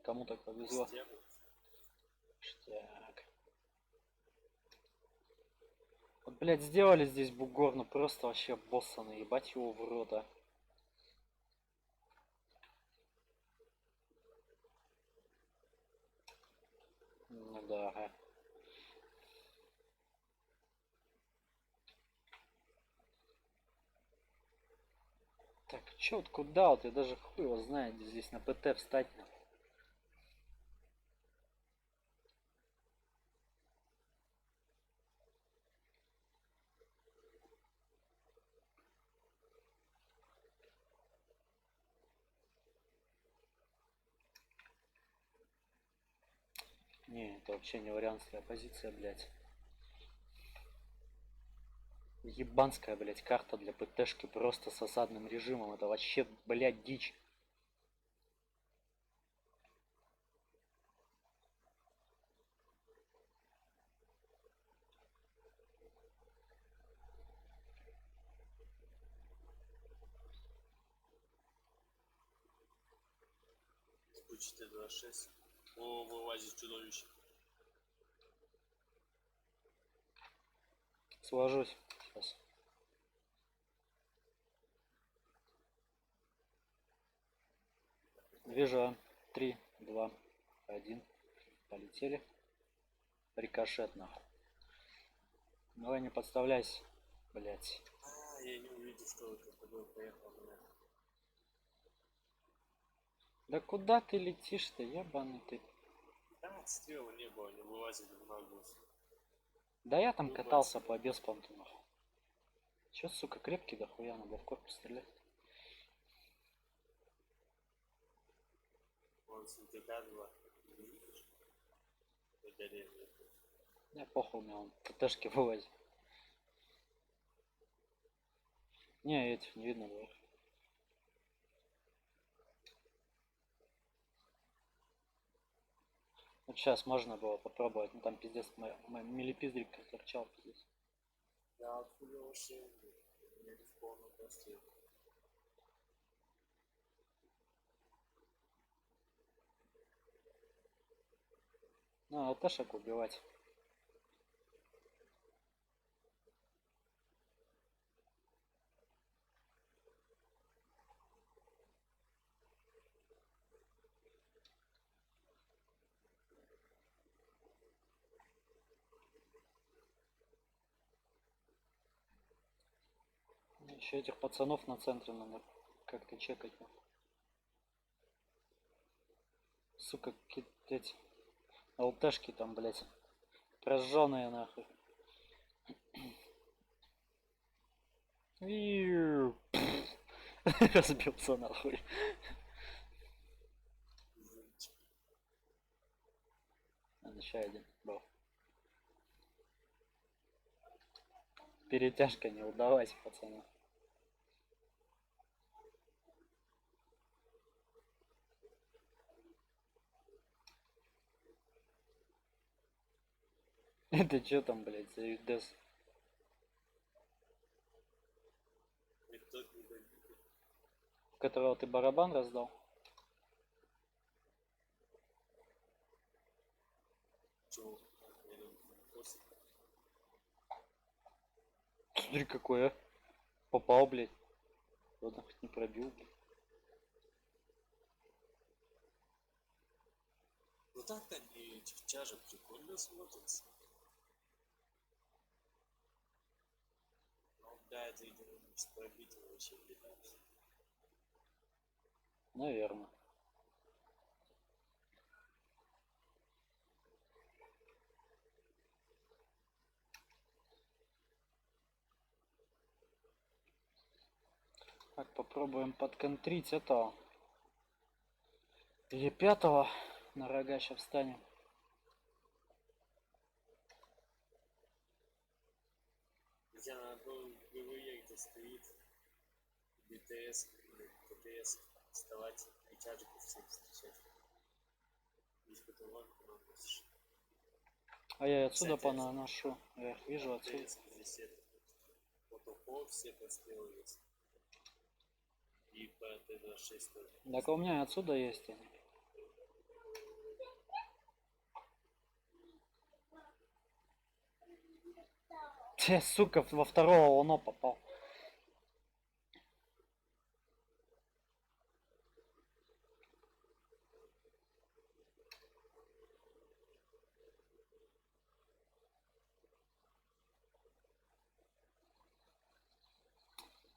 Кому так повезло? Стены. Штяк. Вот, блядь, сделали здесь бугор, ну просто вообще боссаны, ебать его в рот, а. Ну да, ага. Так, чё вот куда вот, я даже хуй его знает, где здесь на ПТ встать. Не, это вообще не вариантская позиция, блядь. Ебанская, блядь, карта для ПТшки просто с осадным режимом. Это вообще, блядь, дичь. Случай Т-26. О, вылазит чудовище. Сложусь сейчас. Вижу. 3, 2, 1. Полетели. Рикошет, нахуй. Давай не подставляйся, блядь. А, я не увидел, что это такое поехало. Да куда ты летишь-то, ебаный ты? Да, стрела не было, не вылазили в нагрузку. Да я там Ну, катался бать. по без понтонов. Чё, сука, крепкий дохуя, надо в корпус стрелять. Он с МТК-2. На деревне. Я похуй, у меня он ТТшки вылазит. Не, этих не видно было. Вот сейчас можно было попробовать, ну там пиздец, милипиздрик торчал, пиздец. Да, откуда вообще не в полном пространстве. Ну, ЛТшек убивать. Еще этих пацанов на центре надо как-то чекать. Сука, какие эти ЛТшки там, блять, прожженные нахуй. Иу. Разбился нахуй. Еще один был. Перетяжка не удалась, пацаны. Это что там, блять, за юдес? Ведь тот не дойдет. В которого ты барабан раздал? Чего? Я думаю, после. Смотри какой, а. Попал, блять. Ладно, хоть не пробил, блядь. Ну так-то они этих тяжек прикольно смотрятся. Но да, это видимо с пробитым вообще летать. Наверное. Так, попробуем подконтрить этого. Или пятого. На рога сейчас встанем. Хотя надо было в ГВЕ, где стоит БТС, или ТТС, вставать и тяжиков всех встречать. Есть потом логику наносишь. А я и отсюда Кстати, понаношу. Я их вижу отсюда. ТТС здесь это. Вот упор все прострелы есть. И по Т-26 тоже. Так у меня и отсюда есть они. Те, сука, во второго оно попал.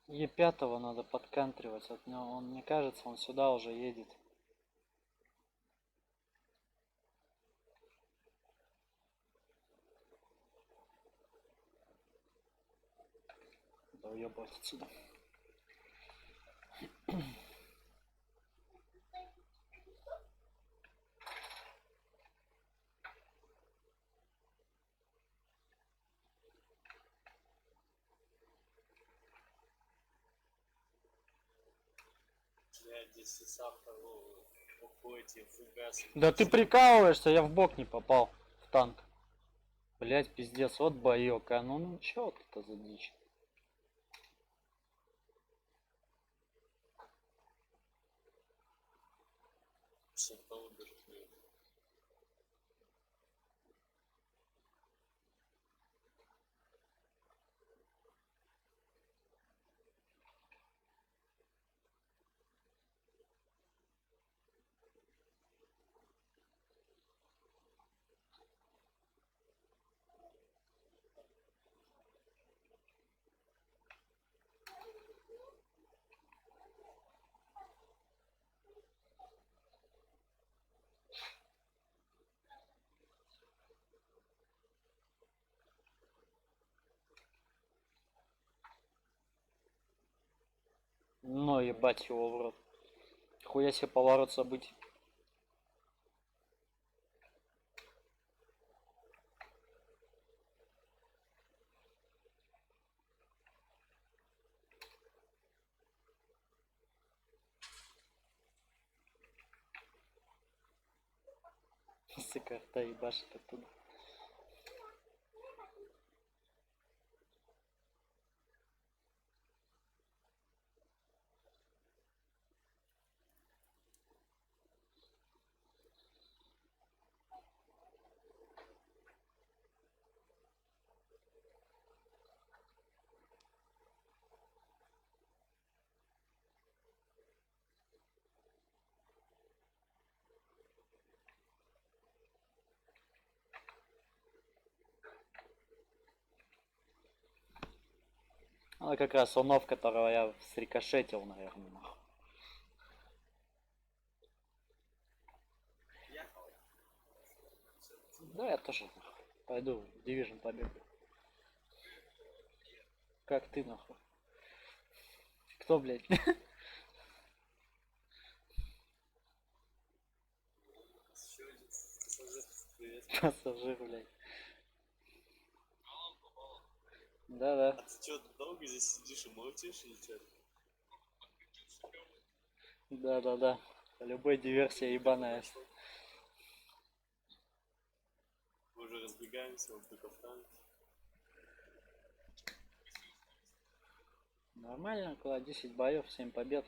Е5 надо подкантривать. От него, он, мне кажется, он сюда уже едет. Да уебать отсюда. Я здесь со второго уходите фугасом. Да ты прикалываешься, я в бок не попал. В танк. Блять, пиздец, вот боёк. А ну чё вот это за дичь? Все полудержит. говно, ебать его в рот. Хуя себе поворот событий. Сука, рта ебашит оттуда. Ну, как раз онов, которого я срикошетил, наверное. Нахуй. Да, я тоже нахуй. Пойду в Division побегаю. Как ты, нахуй? Кто, блядь? Еще один пассажир, привет. Пассажир, блядь. Да-да. А ты что, долго здесь сидишь и молчишь или что? Да-да-да. Любой диверсия ебаная. Мы уже разбегаемся, он только в танке. Нормально, около 10 боев, 7 побед.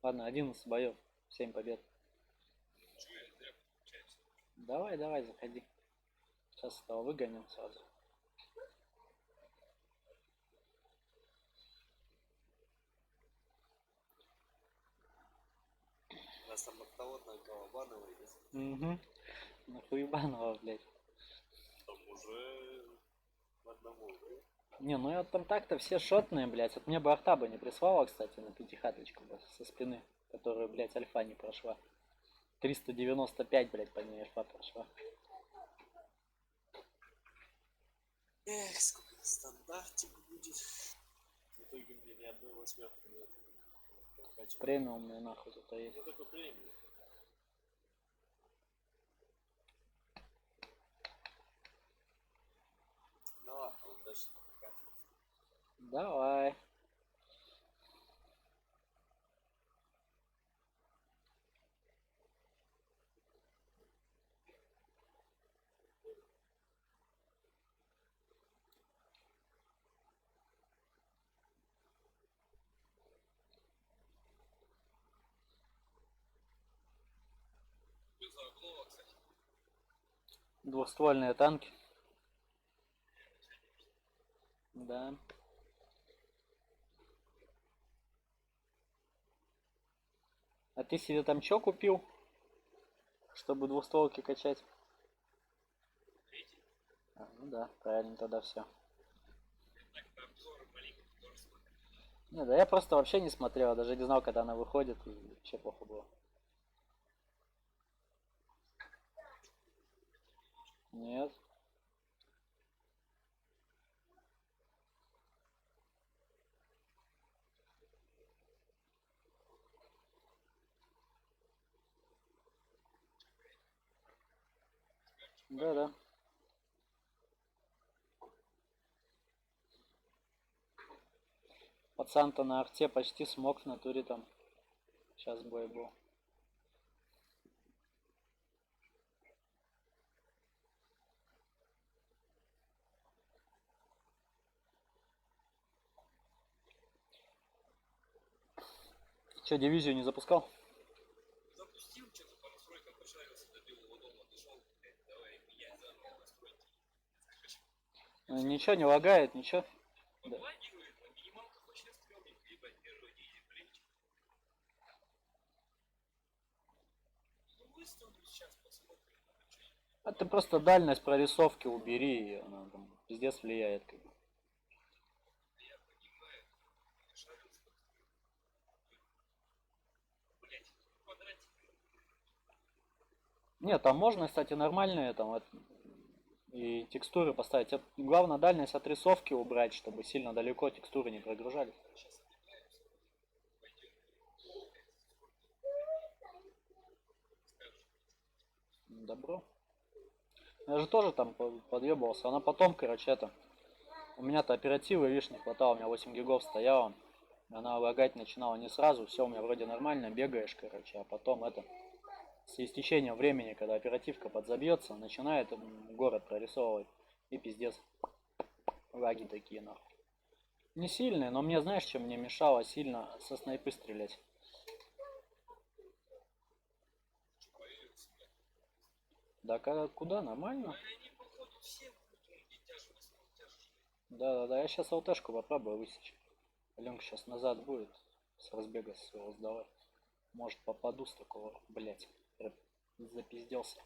Ладно, 11 боев, 7 побед. Давай, давай, заходи. Сейчас этого выгоним сразу. У нас там автовод на Колобанова есть. Угу. Нахуебанова, блядь. Там уже в одному, да? Не, ну я там так-то все шотные, блядь. Вот мне бы арта бы не прислала, кстати, на пятихаточку бы со спины, которую, блядь, альфа не прошла. 395, блядь, по ней альфа прошла. Эх, сколько стандартик будет. В итоге мне ни одной восьмерки нет. Прокачиваю. Премиумные нахуй зато есть. Ну только премиум. Ну ладно, удачно прокатывать. Давай. Двухствольные танки. Да. А ты себе там чё купил? Чтобы двухстволки качать? А, ну да, правильно тогда все. Не, да я просто вообще не смотрел, даже не знал, когда она выходит, и вообще плохо было. Нет. Да-да. Пацан-то на арте почти смог в натуре там. Сейчас бой был. Че, дивизию не запускал? Запустил, что-то по настройкам пошарился, добил его дома, дошел, давай менять заново настройки. Ничего не лагает, ничего. Да. Подлагивает, на минималках вообще стрёмненько, ебать, первый дизель, блин. Ну выставлю сейчас, посмотрим. А ты просто дальность прорисовки убери, и она там пиздец влияет. Как бы. Я понимаю, шарился, блять, квадратик. Нет, там можно, кстати, нормальные там вот, и текстуры поставить. Главное дальность отрисовки убрать, чтобы сильно далеко текстуры не прогружались. Сейчас отдыхаемся. Добро. Я же тоже там подъебывался. Она потом, короче, это... У меня-то оперативы, видишь, не хватало. У меня 8 гигов стояло. Она лагать начинала не сразу. Все у меня вроде нормально, бегаешь, короче. А потом это... С истечением времени, когда оперативка подзабьется, начинает город прорисовывать. И пиздец. Лаги такие, нахуй. Не сильные, но мне, знаешь, что мне мешало сильно со снайпы стрелять? Да куда? Нормально? Они, походу, все будут умнее, тяжело, тяжело. Да, я сейчас ЛТшку попробую высечь. Ленка сейчас назад будет с разбега своего сдавать. Может попаду с такого, блять, запизделся.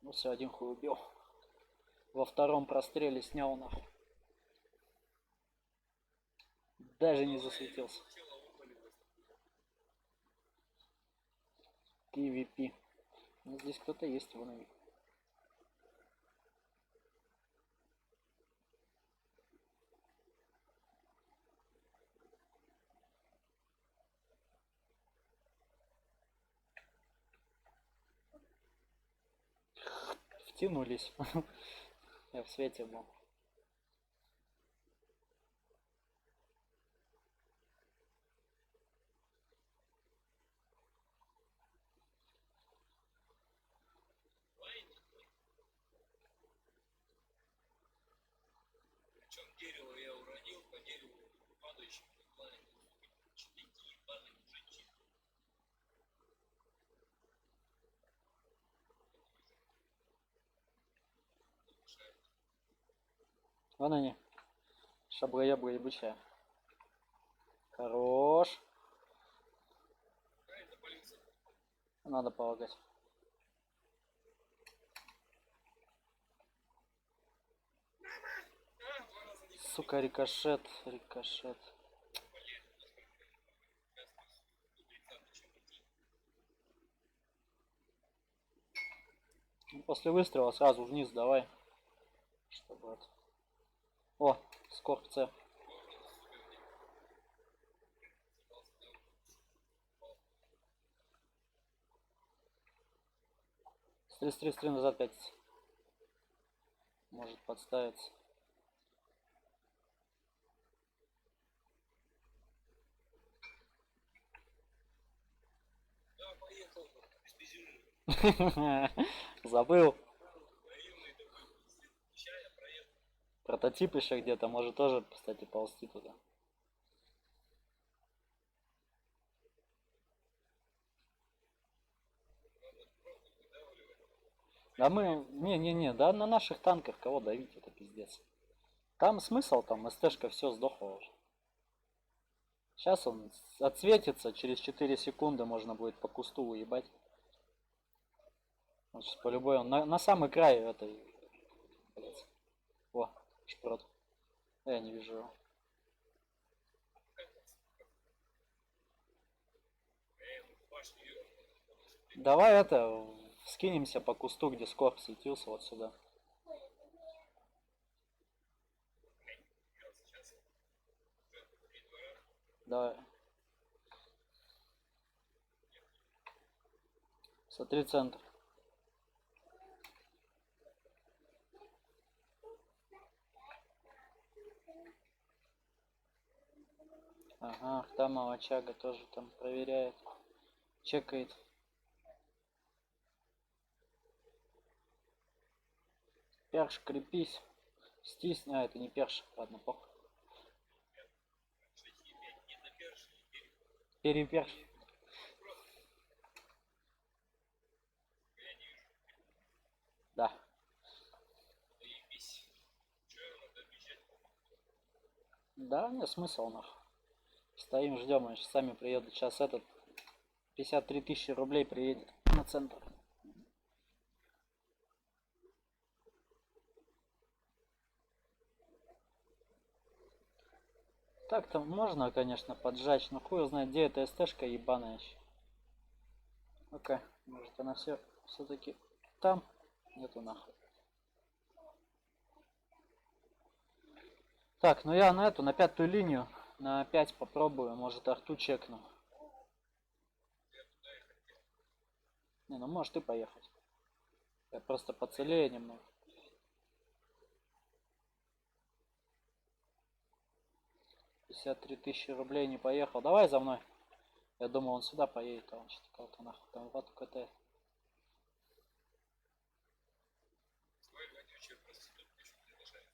Ну все, один хуй убил. Во втором простреле снял нахуй. Даже не засветился. PvP. Ну, здесь кто-то есть, вон они. Втянулись. Я в свете был. Причем дерево я уронил, по дереву падающим плане. Такие ебаные мужики. Вон они. Шабла-ябла ебучая. Хорош. Какая это полиция? Надо полагать. Сука, рикошет, рикошет. После выстрела сразу вниз давай. Чтобы это... О, скорб С. Стри назад пятится. Может подставиться. Да, поехал, без безумия. Забыл. Наивный такой, я проехал. Прототип еще где-то. Может тоже, кстати, ползти туда. Да мы... Не-не-не, да на наших танках кого давить, это пиздец. Там смысл, там СТшка все сдохло уже. Сейчас он отсветится, через 4 секунды можно будет по кусту уебать. Вот сейчас по-любому он на самый край этой... Блядь. О, шпрот. Я не вижу его. Давай это, скинемся по кусту, где скорб светился, вот сюда. Давай. Смотри центр. Ага, там Молочага тоже там проверяет. Чекает. Перш, крепись. Стисни. А, это не перш. Ладно, похуй. Переперш. Да. Да, нет смысла нахуй. Стоим, ждем, они сами приедут. Сейчас этот 53 тысячи рублей приедет на центр. Так-то можно, конечно, поджечь, но хуй знает, где эта СТшка ебаная еще. Ну-ка, может она все-таки там? Нету нахуй. Так, ну я на эту, на пятую линию, на 5 попробую, может арту чекну. Не, ну можешь ты поехать. Я просто поцелее немного. 53 000 рублей не поехал. Давай за мной. Я думал, он сюда поедет, а он что-то кого-то нахуй там вату катает. Свой вонючий проститутку еще приглашает.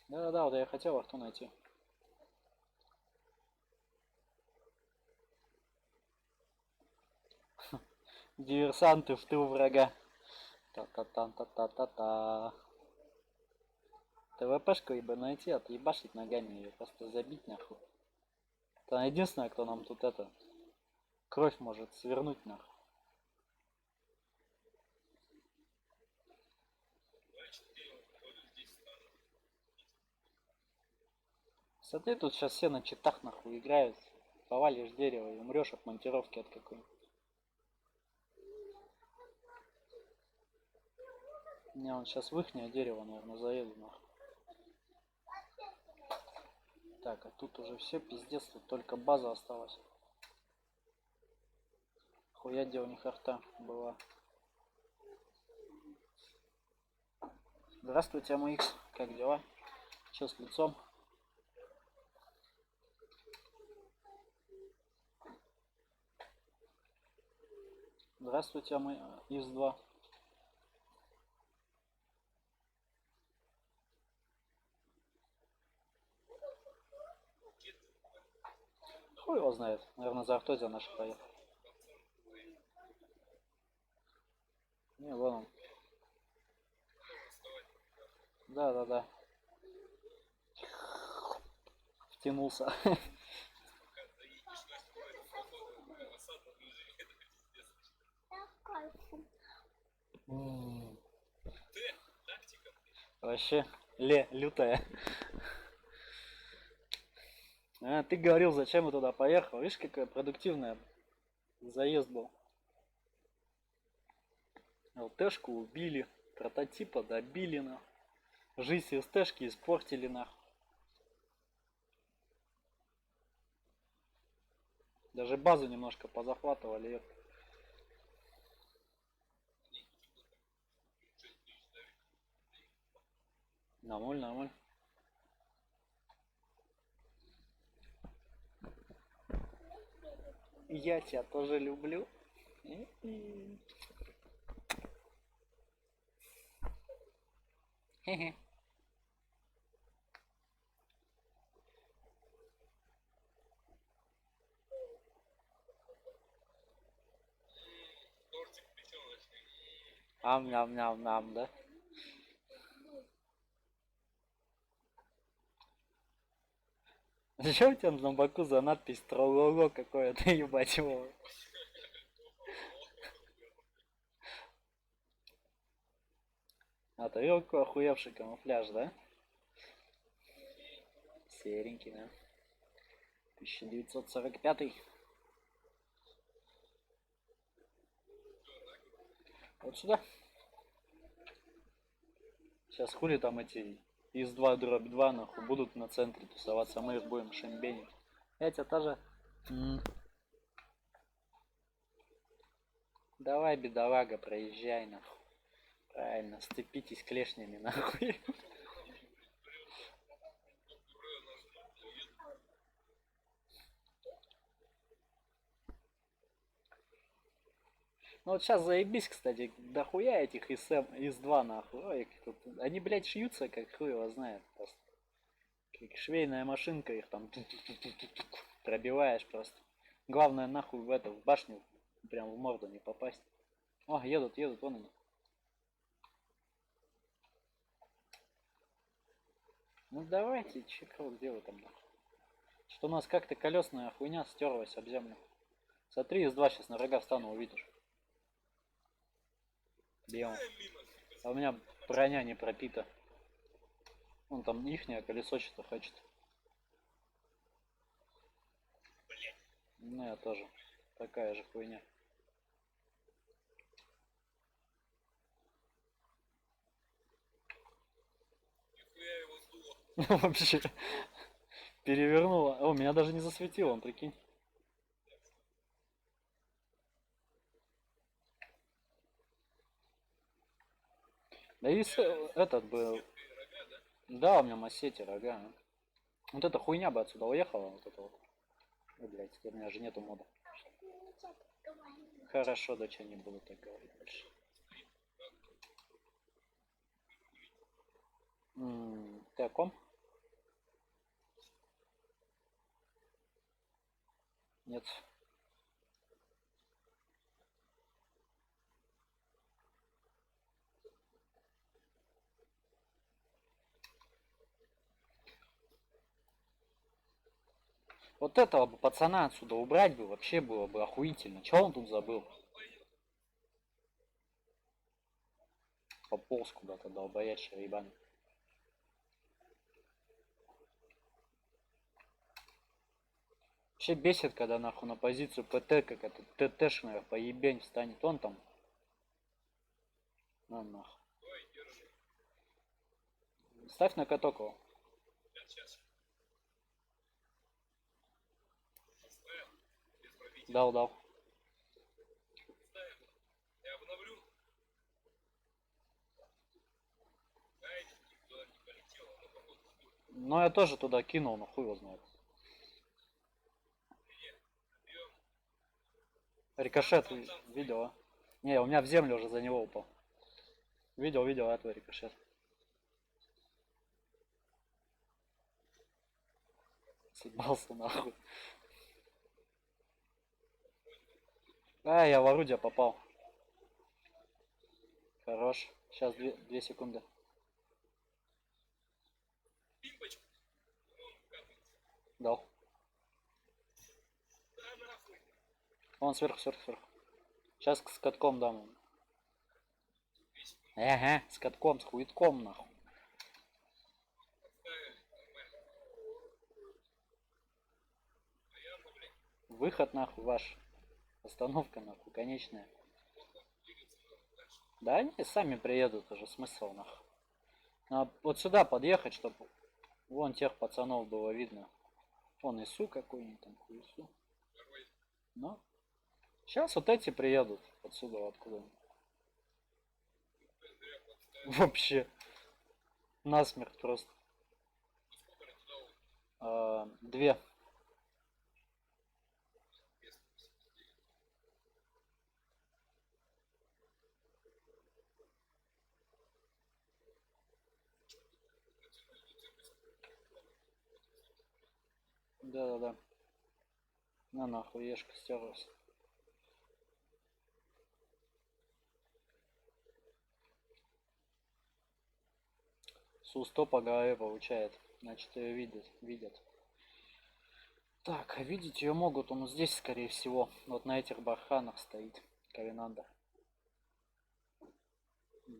Да-да-да, вот я хотел вахту найти. Диверсанты в тыл врага. Та-та-та-та-та-та-та. ТВПшку бы найти, отъебашить ногами ее, просто забить нахуй. Это она единственная, кто нам тут это кровь может свернуть нахуй. Значит, дерево походу здесь станут. Смотри, тут сейчас все на читах нахуй играют. Повалишь дерево и умрешь от монтировки от какой-нибудь. Не, он сейчас в ихнее дерево, наверное, заеду нахуй. Так, а тут уже все пиздец, тут только база осталась. Хуя где у них арта была. Здравствуйте, АМХ. Как дела? Че с лицом? Здравствуйте, ИС-2. Хуй его знает. Наверное, за авто наш поехал. Не, вон он. Да. Втянулся. Такой фу. Тактика. Вообще, лютая. А, ты говорил, зачем я туда поехал. Видишь, какой продуктивный заезд был. ЛТшку убили, прототипа добили на. Жизнь СТшки испортили на. Даже базу немножко позахватывали. Ёпта. Нормально. Я тебя тоже люблю. Хе-хе. Тортик печеночный. Ам-ням-ням-ням, да? Зачем у тебя на боку за надпись трололо какое-то, ебать его? А ты видел какой охуевший камуфляж, да? Серенький, да? 1945. Вот сюда. Сейчас хули там эти ИС-2 дробь 2 нахуй будут на центре тусоваться, а мы их будем шамбенить. Я тебя тоже... Давай, бедолага, проезжай нахуй. Правильно, сцепитесь клешнями нахуй. Ну вот сейчас заебись, кстати, дохуя этих ИС-2 нахуй. Ой, тут, они, блядь, шьются, как хуй его знает просто. Как швейная машинка их там пробиваешь просто. Главное нахуй в эту, в башню, прям в морду не попасть. О, едут, вон они. Ну давайте, чекал, где вы там нахуй? Что у нас как-то колесная хуйня стерлась об землю. Смотри, ИС-2 сейчас на рога встану, увидишь. Бьем. А у меня броня не пропита. Вон там ихнее колесо что-то хочет. Ну я тоже. Такая же хуйня. Нихуя его сдуло. Вообще. Перевернула. О, меня даже не засветило, он прикинь. Да и этот был. Да, у меня массети, рога. Вот эта хуйня бы отсюда уехала, вот это вот. Ой, блядь, теперь у меня же нету мода. Нельзя так говорить. Хорошо, доча, не буду так говорить больше. Ты о ком? Нет. Вот этого бы пацана отсюда убрать бы, вообще было бы охуительно. Чего он тут забыл? Пополз куда-то, долбоячий ебаный. Вообще бесит, когда нахуй на позицию ПТ, как этот ТТшная поебень встанет. Он там. На нахуй. Ставь на каток его. Сейчас. Ставим. Без пробития. Дал. Ставим. Я обновлю. Знаете, никуда не полетел, оно походу сбил. Но я тоже туда кинул, но хуй его знает. Бьем. Рикошет видел, а? Не, у меня в землю уже за него упал. Видел, этого рикошет. Съебался нахуй. Я в орудие попал. Хорош. Сейчас 2 секунды. Пимпочку. Вон капает. Дал. Да нахуй. Вон сверху. Сейчас с катком дам. Ага, с катком, с хуитком нахуй. Ставим. Нормально. А я обновлю. Выход нахуй ваш. Остановка нахуй, конечная. Двигаться надо дальше. Да они сами приедут уже, смысл нахуй. Надо вот сюда подъехать, чтобы вон тех пацанов было видно. Вон ИСУ какой-нибудь там, хуесу. Второй. Ну, сейчас вот эти приедут отсюда, откуда. Зря подставил. Вообще. Насмерть просто. Сколько они туда вот? 2. Без 89. Да. На нахуй, ешка стерлась. Су-100 по голове получает. Значит, ее видят. Так, а видеть ее могут, он здесь, скорее всего. Вот на этих барханах стоит Ковенандер.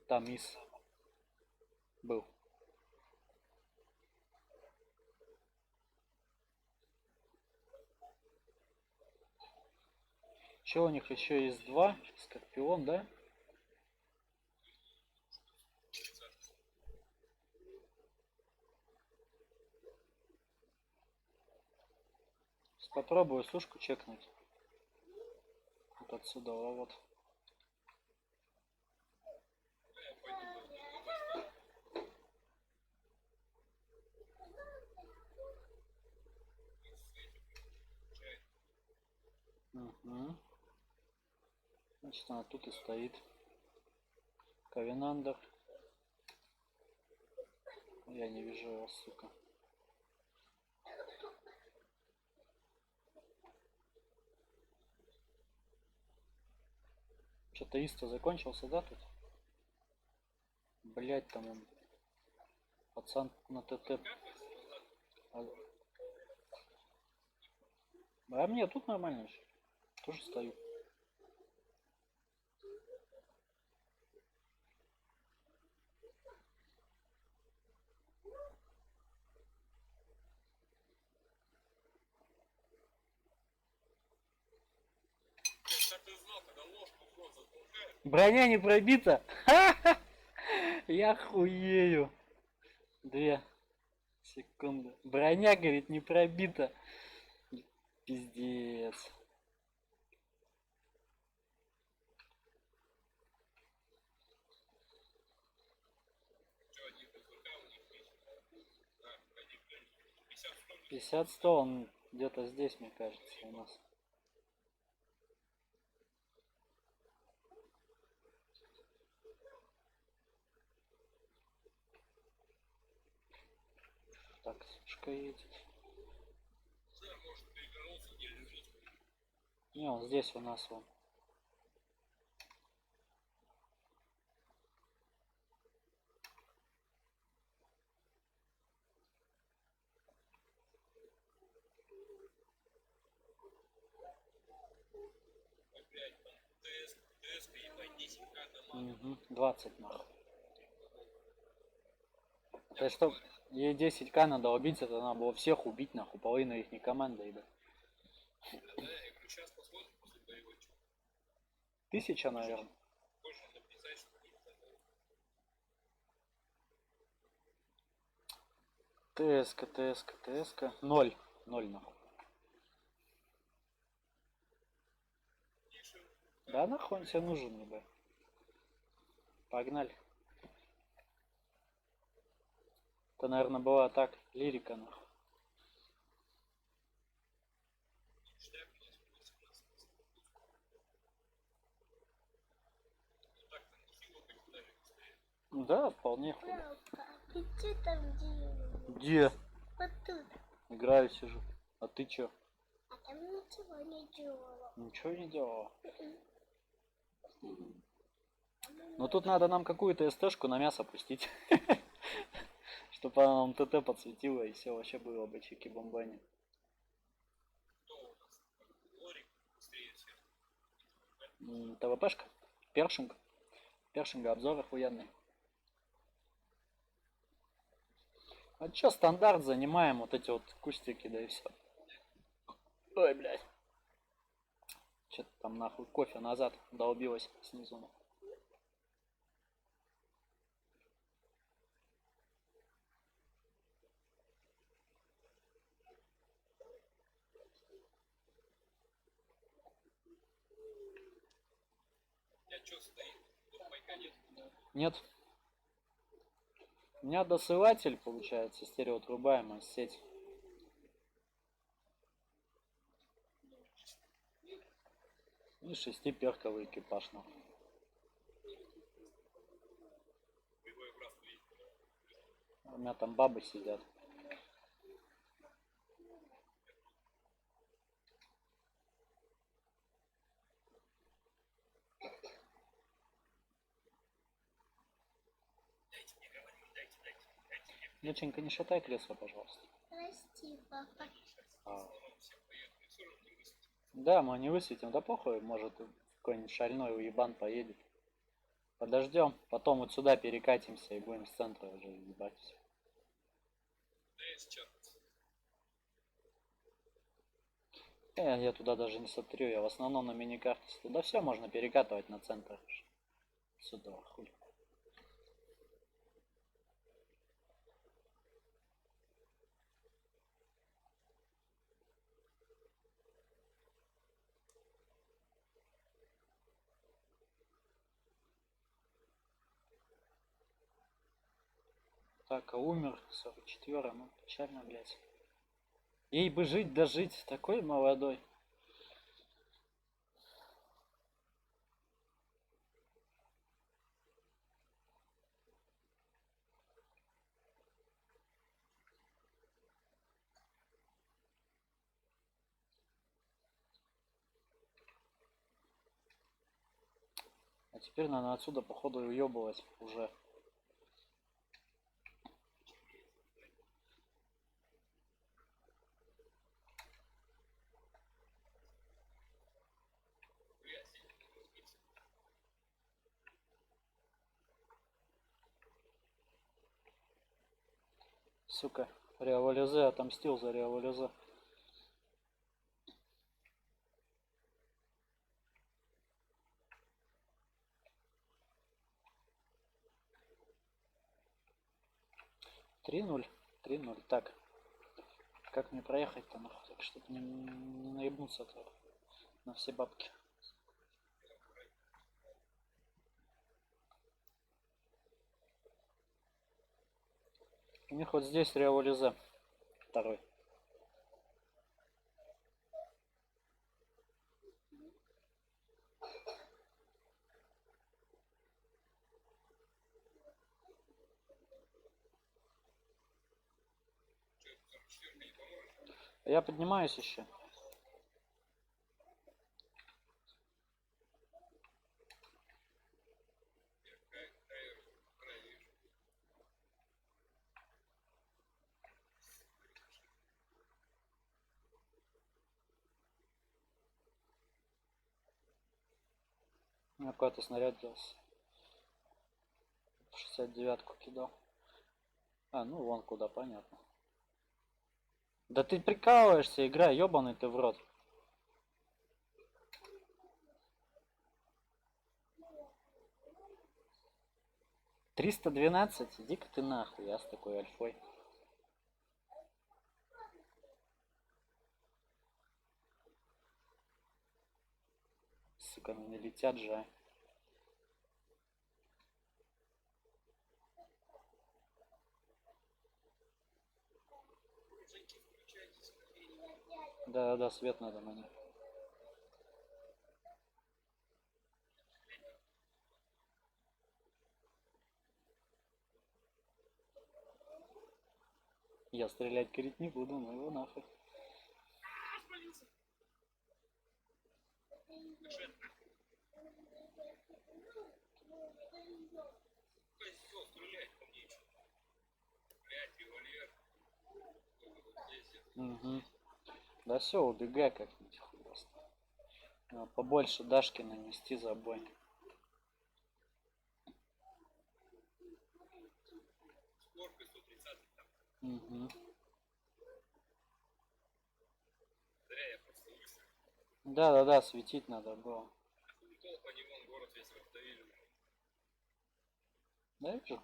Там ИС был. Че у них еще есть 2? Скорпион, да? Попробую сушку чекнуть. Вот отсюда, вот. Угу. Значит, она тут и стоит. Ковенандер. Я не вижу его, сука. Что-то исто закончился, да, тут? Блять, там он. Пацан на ТТ. А мне тут нормально еще. Тоже стою. Как ты знал, когда ложку в рот затолкаешь? Броня не пробита. Я хуею. 2 секунды. Броня, говорит, не пробита. Пиздец. 50-100, он где-то здесь, мне кажется, у нас. Так, сушка едет. Не, он здесь у нас он. Угу, 20 нахуй. То есть, чтоб ей 10к надо убить, это надо было всех убить, нахуй, половина их не команда, ебать. 1000, наверное. ТСК. 0. 0 нахуй. Да нахуй он тебе нужен, ебать. Погнали. Это, наверное, была так, лирика, нахуй. Да, вполне хуй. Папа, ты что там делаешь? Где? Вот тут. Играю, сижу. А ты чё? А там ничего не делала. Ничего не делала. Ну тут надо нам какую-то СТшку на мясо пустить. Чтобы она нам ТТ подсветила и все вообще было бы чики-бомбани. ТВПшка? Першинг? Першинга обзор охуенный. А чё, стандарт занимаем вот эти вот кустики, да и все. Ой, блядь. Что-то там нахуй кофе назад долбилось снизу. Нет. У меня досылатель, получается, стереотрубаемая сеть. И 6-перковый экипаж, нахуй. У меня там бабы сидят. Доченька, не шатай кресло, пожалуйста. Прости, папа. А. Да, мы не высветим, да похуй, может какой-нибудь шальной уебан поедет. Подождем, потом вот сюда перекатимся и будем с центра уже ебать все. Я туда даже не смотрю, я в основном на миникарте. Да все можно перекатывать на центр. Сюда, хуй. Так, а умер 44, ну печально, блядь. Ей бы жить, дожить, такой молодой. А теперь надо отсюда, походу, уебывать уже. Сука, Реавалюзе отомстил за Реавалюзе. Три ноль. 3-0. Так. Как мне проехать-то нахуй? Так, чтобы не наебнуться-то на все бабки. У них вот здесь Реавалюзе. Второй. Я поднимаюсь еще. У меня какой-то снаряд делся. 69-ку кидал. А, ну вон куда, понятно. Да ты прикалываешься, игра, ёбаный ты в рот. «312? Иди-ка ты нахуй, я с такой альфой. Сука, ну не летят же. Да, свет надо на них. Я стрелять, говорит, не буду, но его нахуй. Козёл, стрелять по мне чё? Блядь, револьвер. Вот здесь это. Угу. Да все, убегай как-нибудь просто. Побольше Дашки нанести забой. Скорка 130 там. Угу. Зря я просто выстрелил. Да, светить надо было. Толпа не вон, город весь раздавили уже. Да, вижу.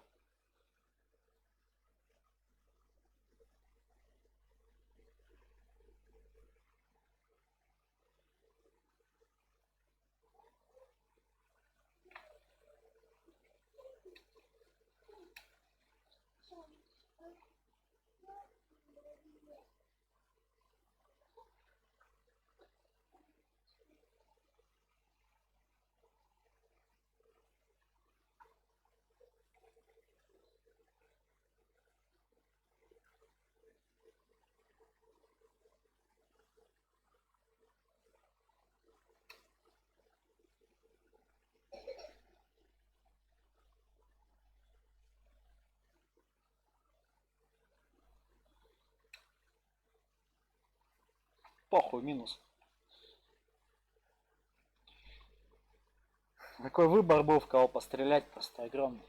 Похуй, минус. Такой выбор был, в кого пострелять, просто огромный.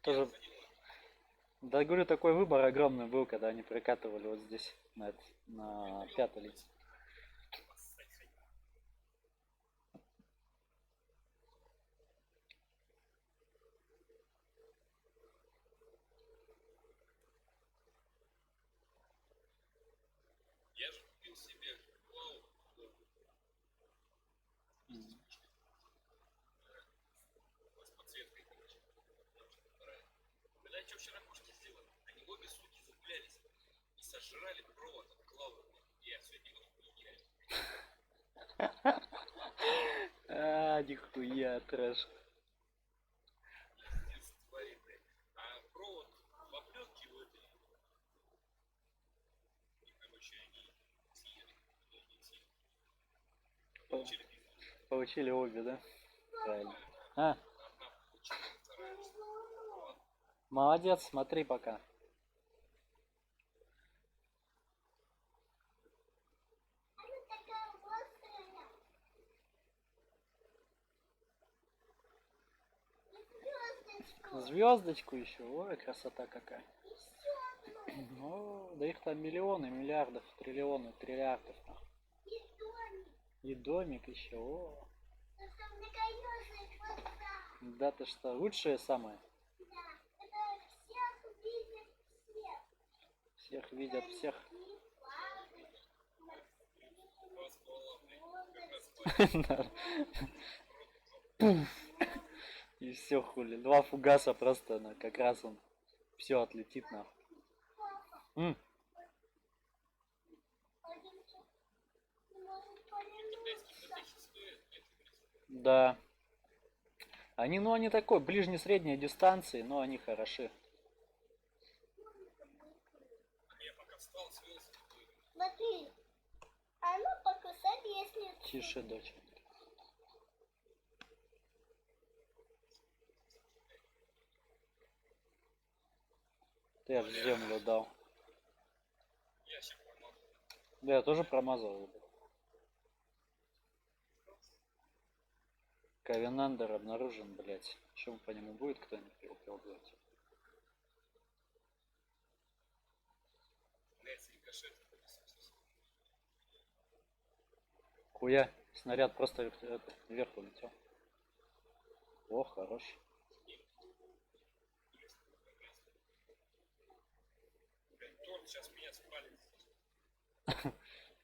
Тоже... Да, говорю, такой выбор огромный был, когда они прикатывали вот здесь, на пятой лице. Я же купил себе вау, с подсветкой, короче. Когда что вчера кошки сделали, они обе суки запулялись и сожрали провод от клавы. Я сегодня вот хуйня. Нихуя, трэш. Пиздец, твари, блядь. А провод в оплетке в этой. И, короче, они съели. Они съели. Получили пизду. Получили обе, да? Правильно. А, Одна получила, вторая. молодец, смотри пока. Она такая острая. И звездочку. Звездочку еще. Ой, красота какая. Еще одну. Ну, да их там миллионы, миллиардов, триллионы, триллиардов. И домик. И домик еще. О. Там многоёжная глаза. Да ты что, лучшее самое. Да, это Всех видят, всех. Два ствола, блядь, как раз Пум. И все хули. Два фугаса просто, как раз он все отлетит нахуй. китайские ПТХи стоят, нет, Да. Они, ну они такой, ближне-средней дистанции, но они хороши. я пока встал, свелся, такой, Смотри, а ну покусать, если... Тише, дочь. Ты аж в землю дал. я сейчас промазал. Да, я тоже промазал его. Ковенандер обнаружен, блять. Чем по нему будет кто-нибудь блядь? Блядь, рикошет. Хуя, снаряд просто вверх улетел. О, хорош. Блядь, торт сейчас меня спалит.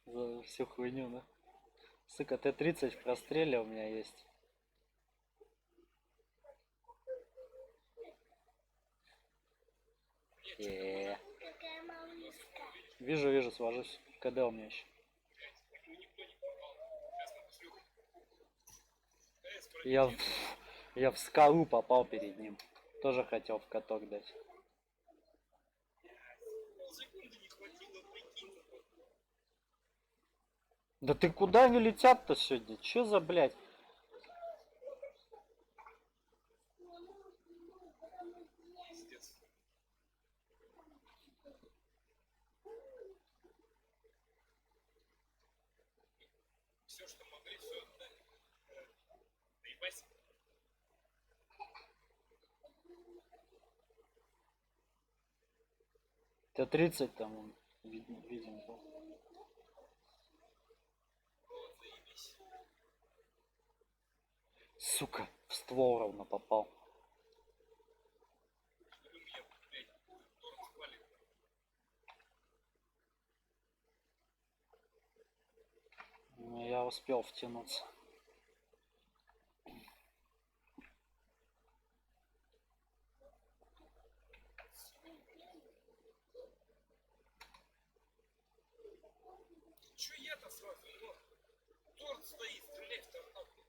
За всю хуйню, да? Сука, Т-30 в простреле у меня есть. Э. Какая малышка. Вижу, свожусь. КД у меня еще. Блядь, ну никто не попал. Сейчас на шлюху. Я в скалу попал перед ним. Тоже хотел в каток дать. Полсекунды не хватило, прикинь. Да ты куда они летят-то сегодня? Че за, блядь? Пиздец. Все, что могли, все отдали. Наебайся. Т-30 там он виден был. Вот, заебись. Сука, в ствол ровно попал. Чтобы меня, блядь, торт спалит. Но я успел втянуться. Че я-то сразу, но? Торт стоит, стреляй в торта, блядь.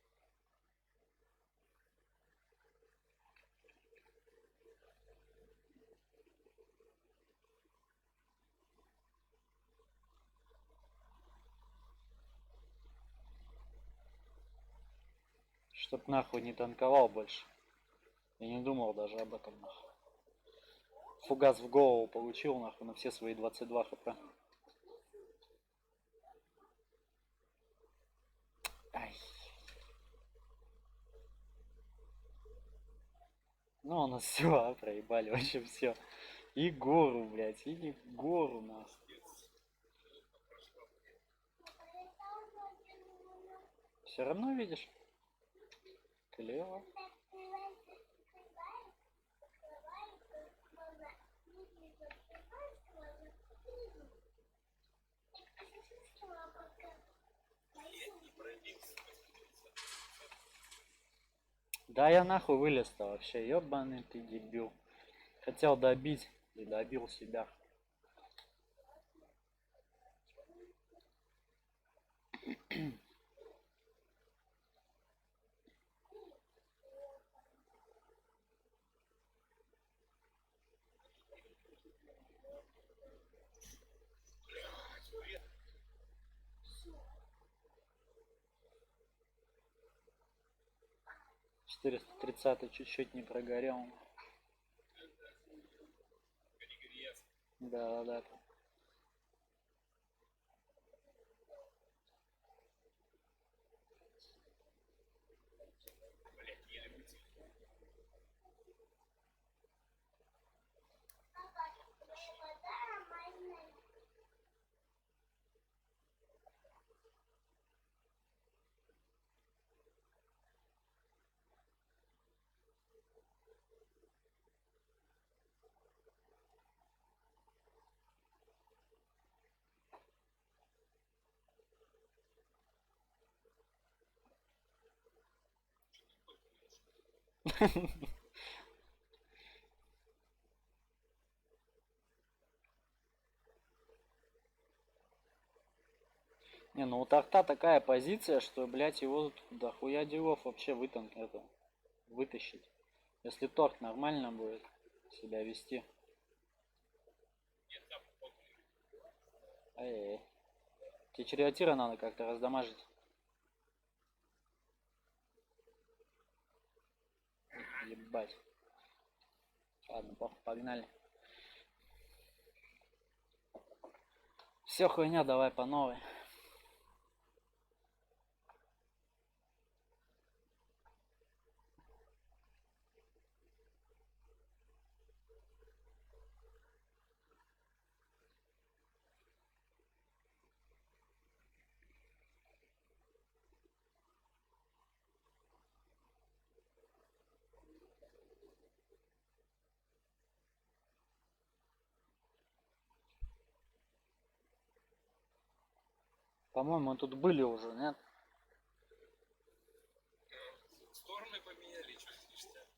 Чтоб нахуй не танковал больше. Я не думал даже об этом нахуй. Фугас в голову получил нахуй на все свои 22 хп. Ай. Ну у нас все, проебали вообще все. И гору, блядь, и гору нахуй. Все равно видишь? Клево. Я не пробился. Да я нахуй вылез-то вообще, ёбаный ты дебил. Хотел добить и добил себя. Блядь, 430 чуть-чуть не прогорел. перегрез. Да. Блядь, еле вытянул. Не, ну у торта такая позиция, что, блядь, его дохуя делов вообще вытащить. Если торт нормально будет себя вести. Нет, там, Ай-яй-яй. Тебе червотира надо как-то раздамажить. Ебать. Ладно, погнали. Все хуйня, давай по новой. По-моему, тут были уже, нет? стороны поменяли, что ништяк.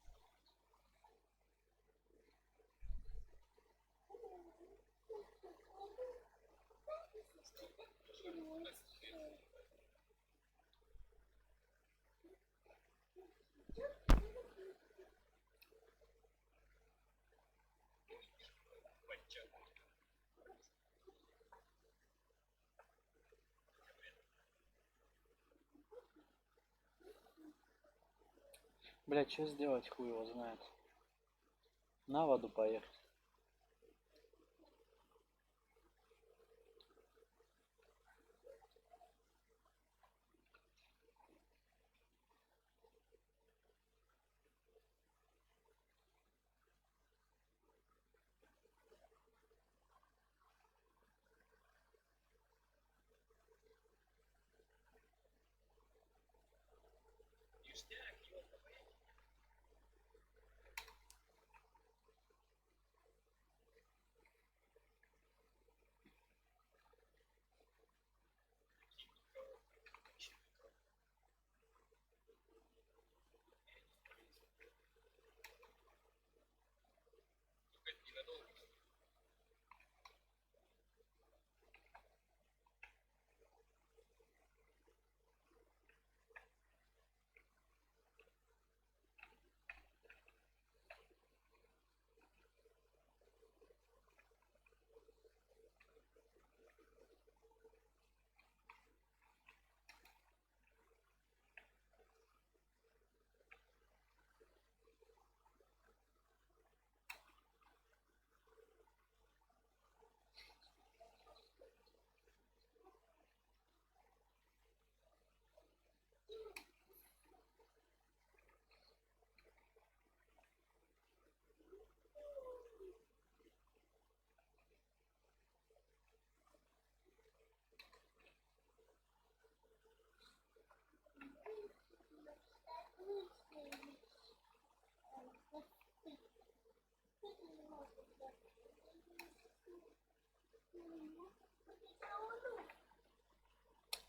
Блять, что сделать, хуй его знает. На воду поехать. Ништяк, ёпта, блядь. Только это ненадолго.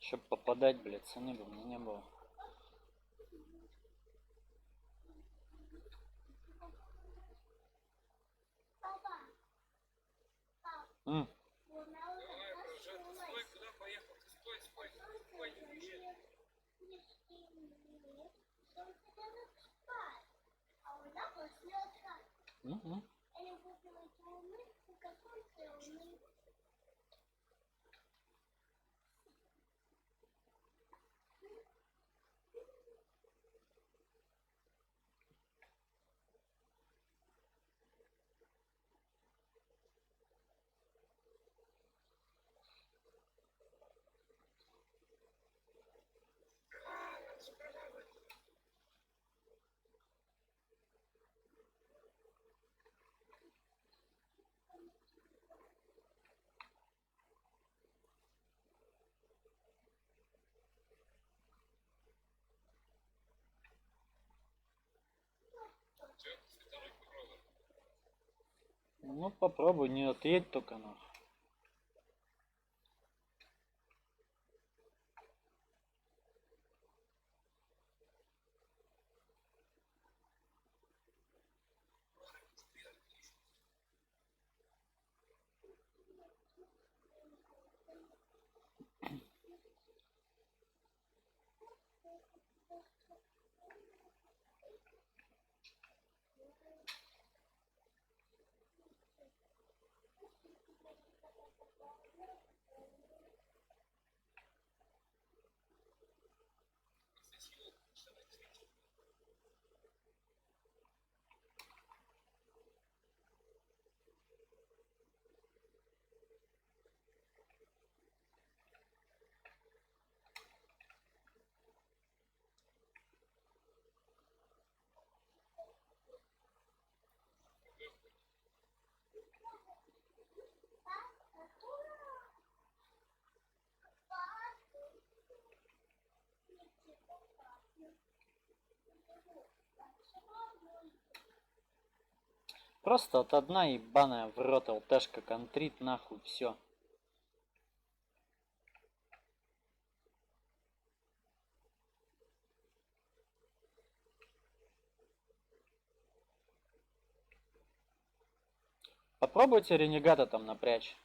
Чтоб попадать, блядь, цены бы мне не было. Папа, М, Давай, боже, ты стой, куда поехал? Ты стой, стой, стой, нет. а у меня после отца. м. Я купила эти умывки, которые умыли. Чё, светануть попробуй. Ну попробуй, не отъедь только нахуй. Просто от одна ебаная в рот ЛТшка контрит нахуй, все. Попробуйте ренегата там напрячь.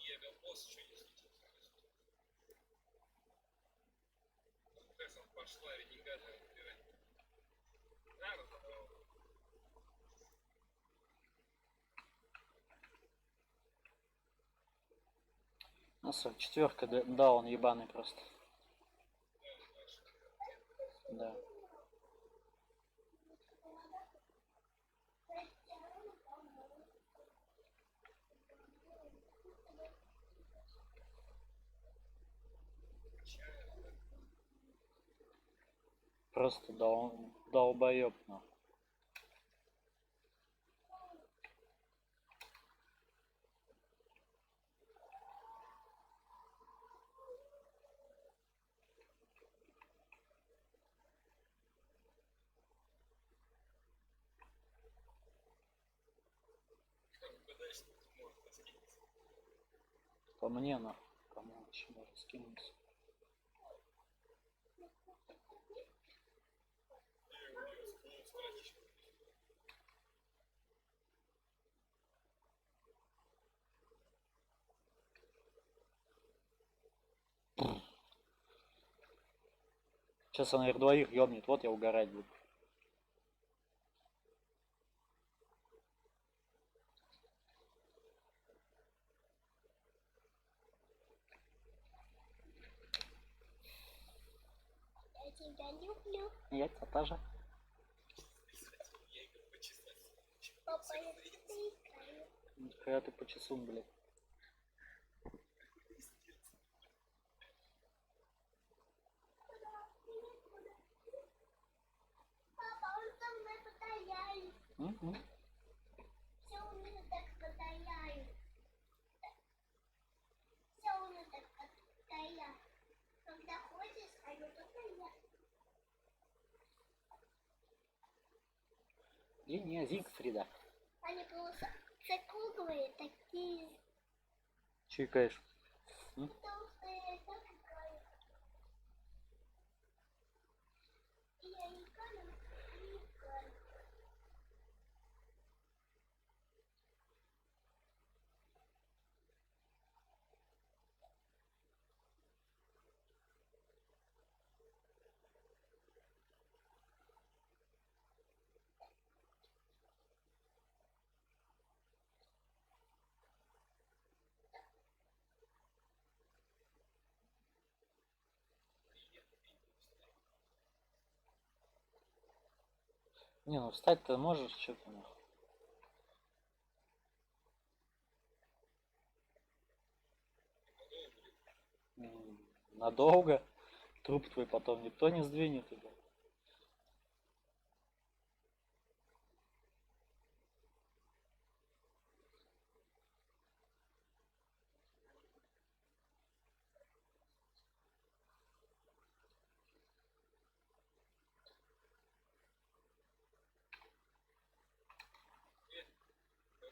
Мини-эго-босс, что не слетел. Пошла ренегата убирать. Да, Ну, 44-ка, да, он ебаный просто. Да. Просто долбоёб, нахуй. угадаешь, что ты можешь раскинуться. По мне, нахуй. Кому вообще можно скинуться? Ты у него ствол стратишь. Сейчас она их двоих ёбнет, вот я угорать буду. Я тебя люблю. Я тебя тоже. Я игру почесать. Папа, я играю. Нихуя ты почесун, блядь. Папа, он со мной повторяет. Мгм. Все у меня так повторяет. Все у меня так повторяет. Когда хочешь, а не повторяет. Не, Зигфрида. Они просто круглые такие Чикаешь. толстые, так играют. И я играю, и играю. Не, ну встать-то можешь, что ты нахуй. Надолго. Труп твой потом никто не сдвинет его.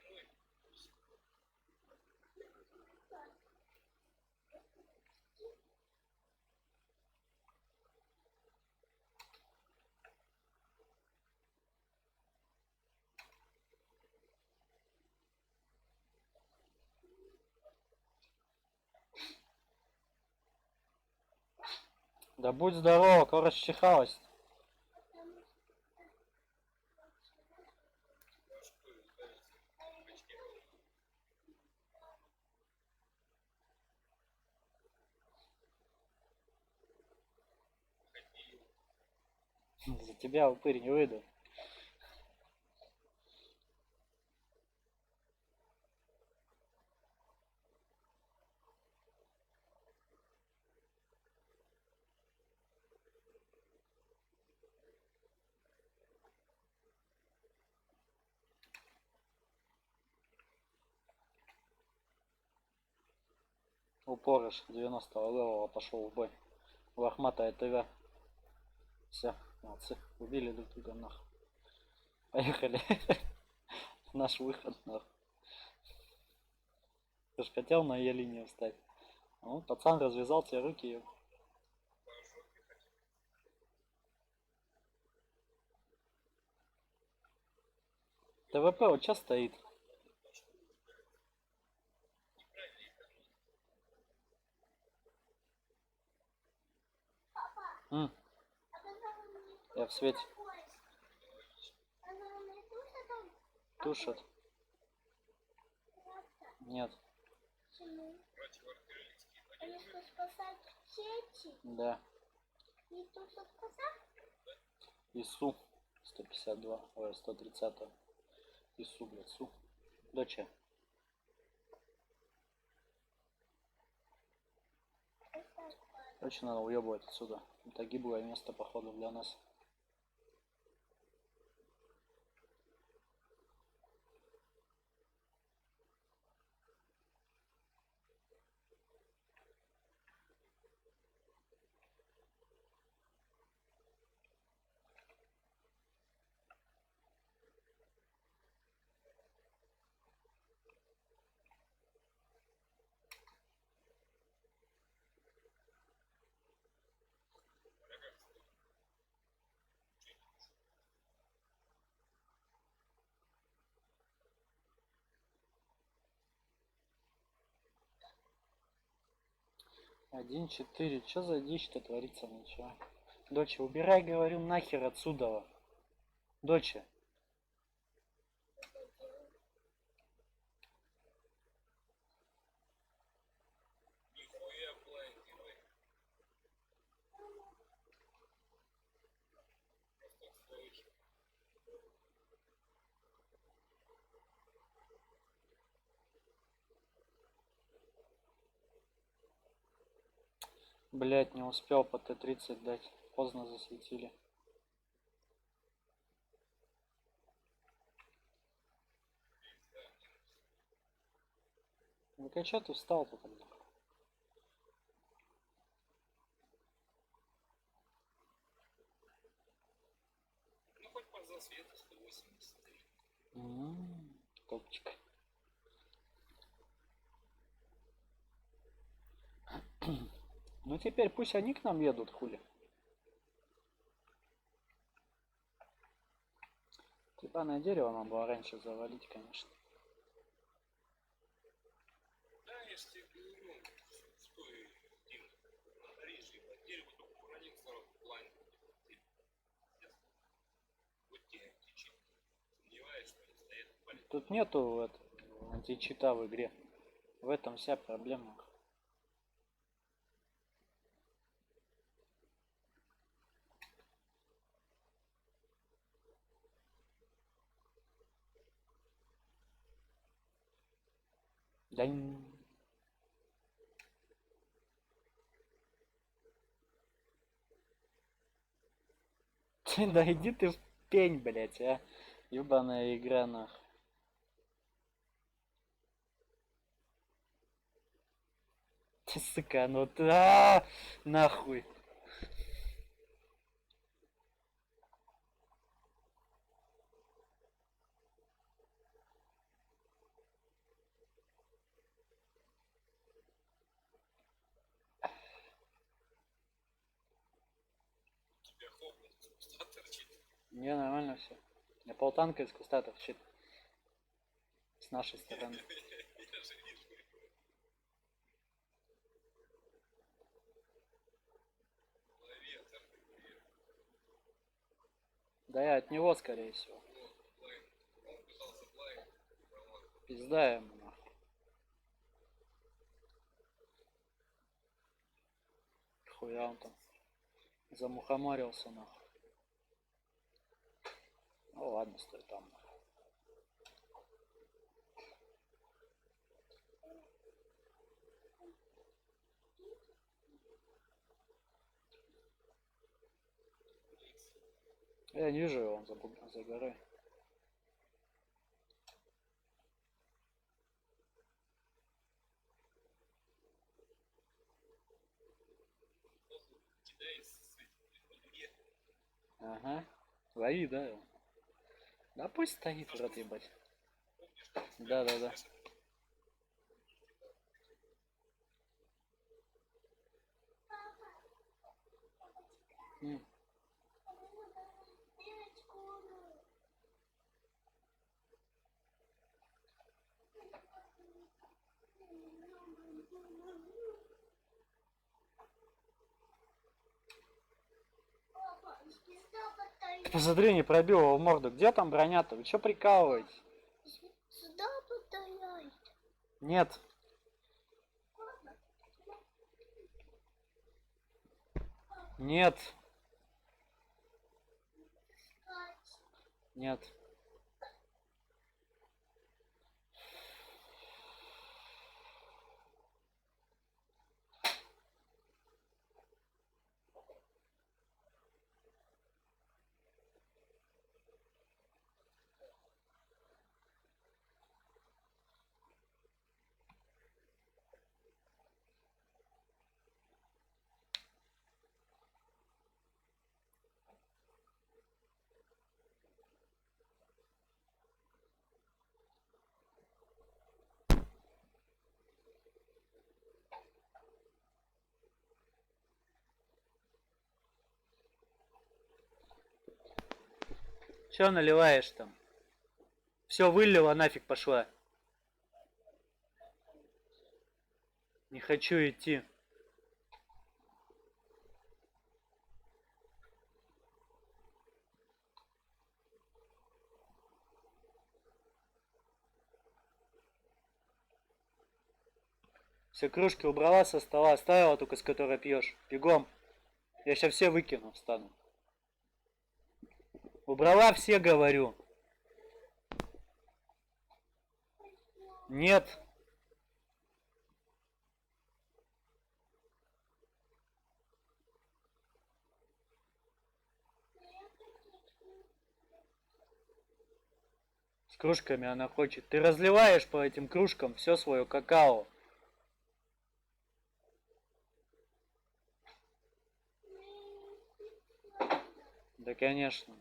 Домой. Да будь здорова, кого расчихалась. Потому что Башку ударился. Очки. Ходил. За тебя упырь не выйду. Упорыш 90-го левела пошел в бой. Лохматая ТВ. Все, молодцы. Убили друг друга нахуй. Поехали. Наш выход нахуй. Ты ж хотел на ее линию встать. Ну, пацан развязал тебе руки. По жопе хотел. ТВП вот сейчас стоит. Башку ударился. Неправильно ехал. М, а когда он не я в свете. такой, когда он не тушит, он Тушат. просто. Нет. Почему? Противоартиллерийские Они маневры. что, спасают сети? Да. Не тушат коса? ИСУ 152. Ой, 130. ИСУ, блядь, СУ. Доча. Очень надо уебывать отсюда. Это гиблое место, походу, для нас. Один, четыре. Чё за дичь-то творится, ничего? Доча, убирай, говорю, нахер отсюда. Доча. Нихуя блайндивый. Просто сволочь. Блять, не успел по Т-30 дать. Поздно засветили. Ну-ка, чё ты встал-то тогда? Ну хоть по засвету 183. Топчик. Ну теперь пусть они к нам едут, хули. Ебаное дерево нам было раньше завалить, конечно. Да, я ж тебе говорю, стой, Дим, надо реже ебать дерево, только уронил сразу блайнд. Вот тебе античит. Сомневаюсь, что они стоят в палец. Тут нету античита в игре. В этом вся проблема. Да да иди ты в пень, блять, а. Ебаная игра, нахуй. Ты, сука, ну ты... нахуй. Тебя хлопнул, из куста торчит. Не, нормально все. Я полтанка из куста торчит. С нашей стороны. Я же вижу. Да я от него, скорее всего. Лайн. Он пытался лайн. Пизда ему нахуй. Хуя он там замухоморился нахуй. Ну ладно, стой там. Нахуй. Я не вижу его, он за горой. Кидает с этим. Ага. Лови, да его. Да пусть стоит, в рот ебать. Да. М. Посмотри, не пробил его в морду. Где там броня-то? Вы чё прикалываете? Сюда подает. Нет. Нет. Нет. Чё наливаешь там? Все вылила, нафиг пошла. Не хочу идти. Все кружки убрала со стола, оставила только с которой пьешь. Бегом. Я сейчас все выкину, встану. Убрала все, говорю. Нет. С кружками она хочет. Ты разливаешь по этим кружкам все свое какао. Да, конечно.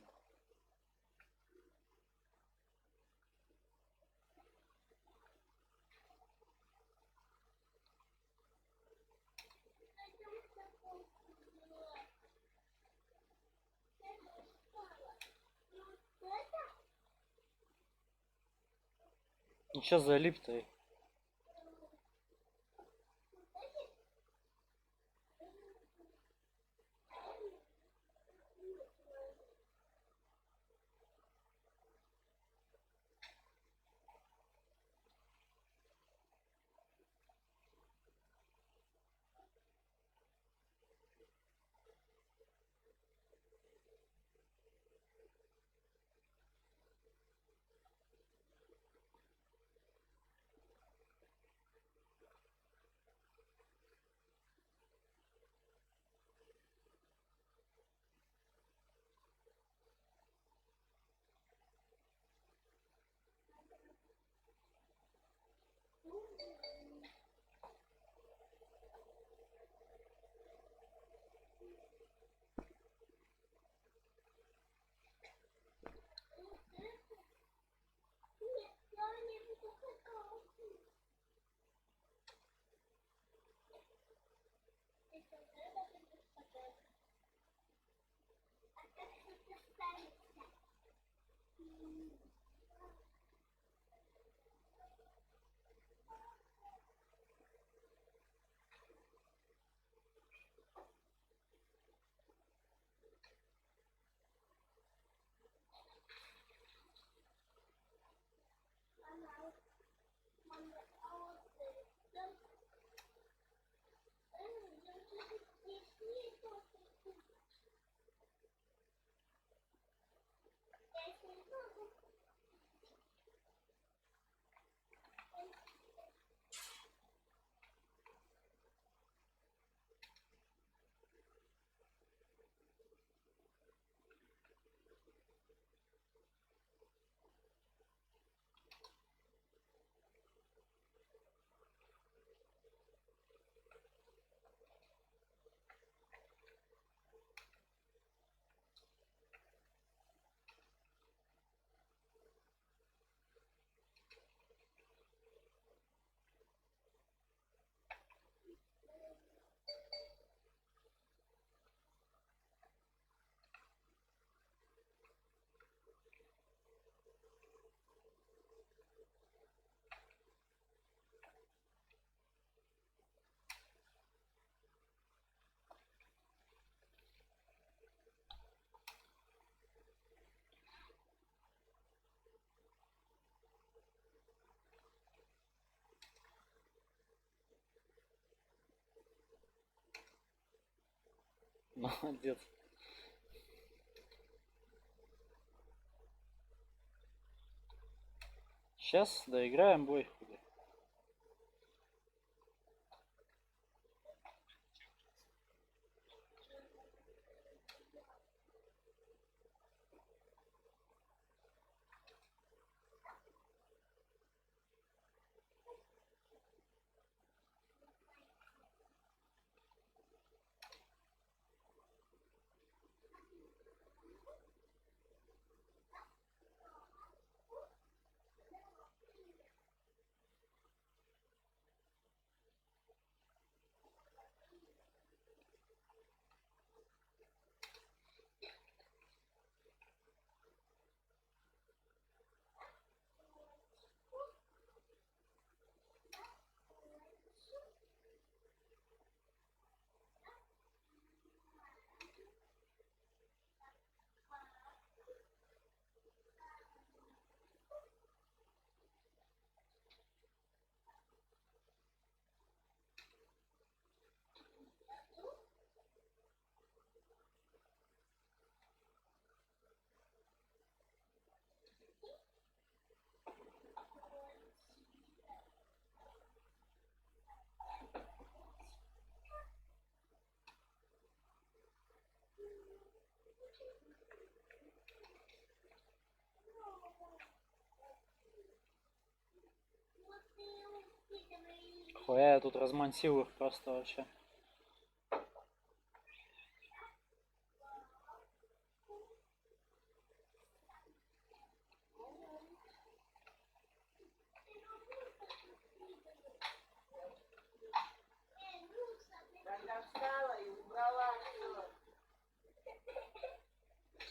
Ничего залип-то. Молодец. Сейчас доиграем бой. Хуя я тут размансил их просто вообще.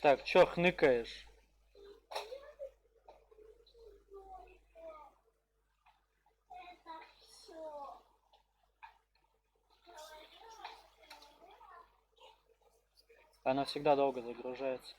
Так, чё хныкаешь? Это все. Она всегда долго загружается.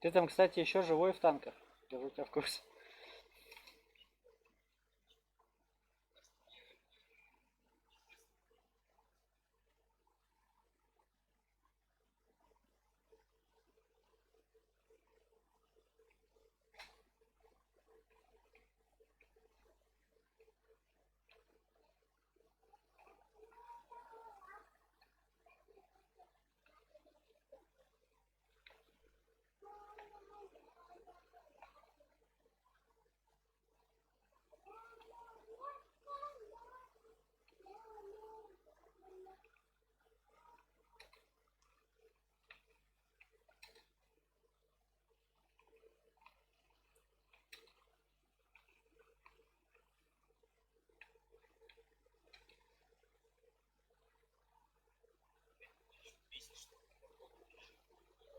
Ты там, кстати, еще живой в танках. Держу тебя в курсе.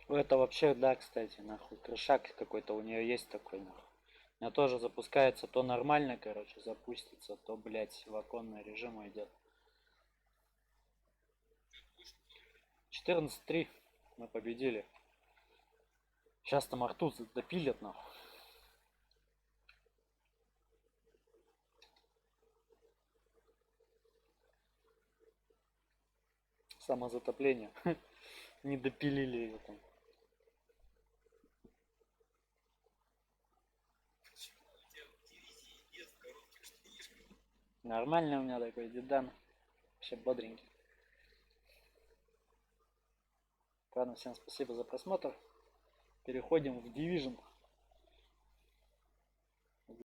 Это вообще, да, кстати, нахуй. Крышак какой-то у нее есть такой, нахуй. У меня тоже запускается то нормально, короче, запустится, то, блять, в оконный режим идет. 14-3. Мы победили. Сейчас там арту допилят, нахуй. Самозатопление. Не допилили ее там. Нормально у меня такой дедан. Вообще бодренький. Ладно, всем спасибо за просмотр. Переходим в Division.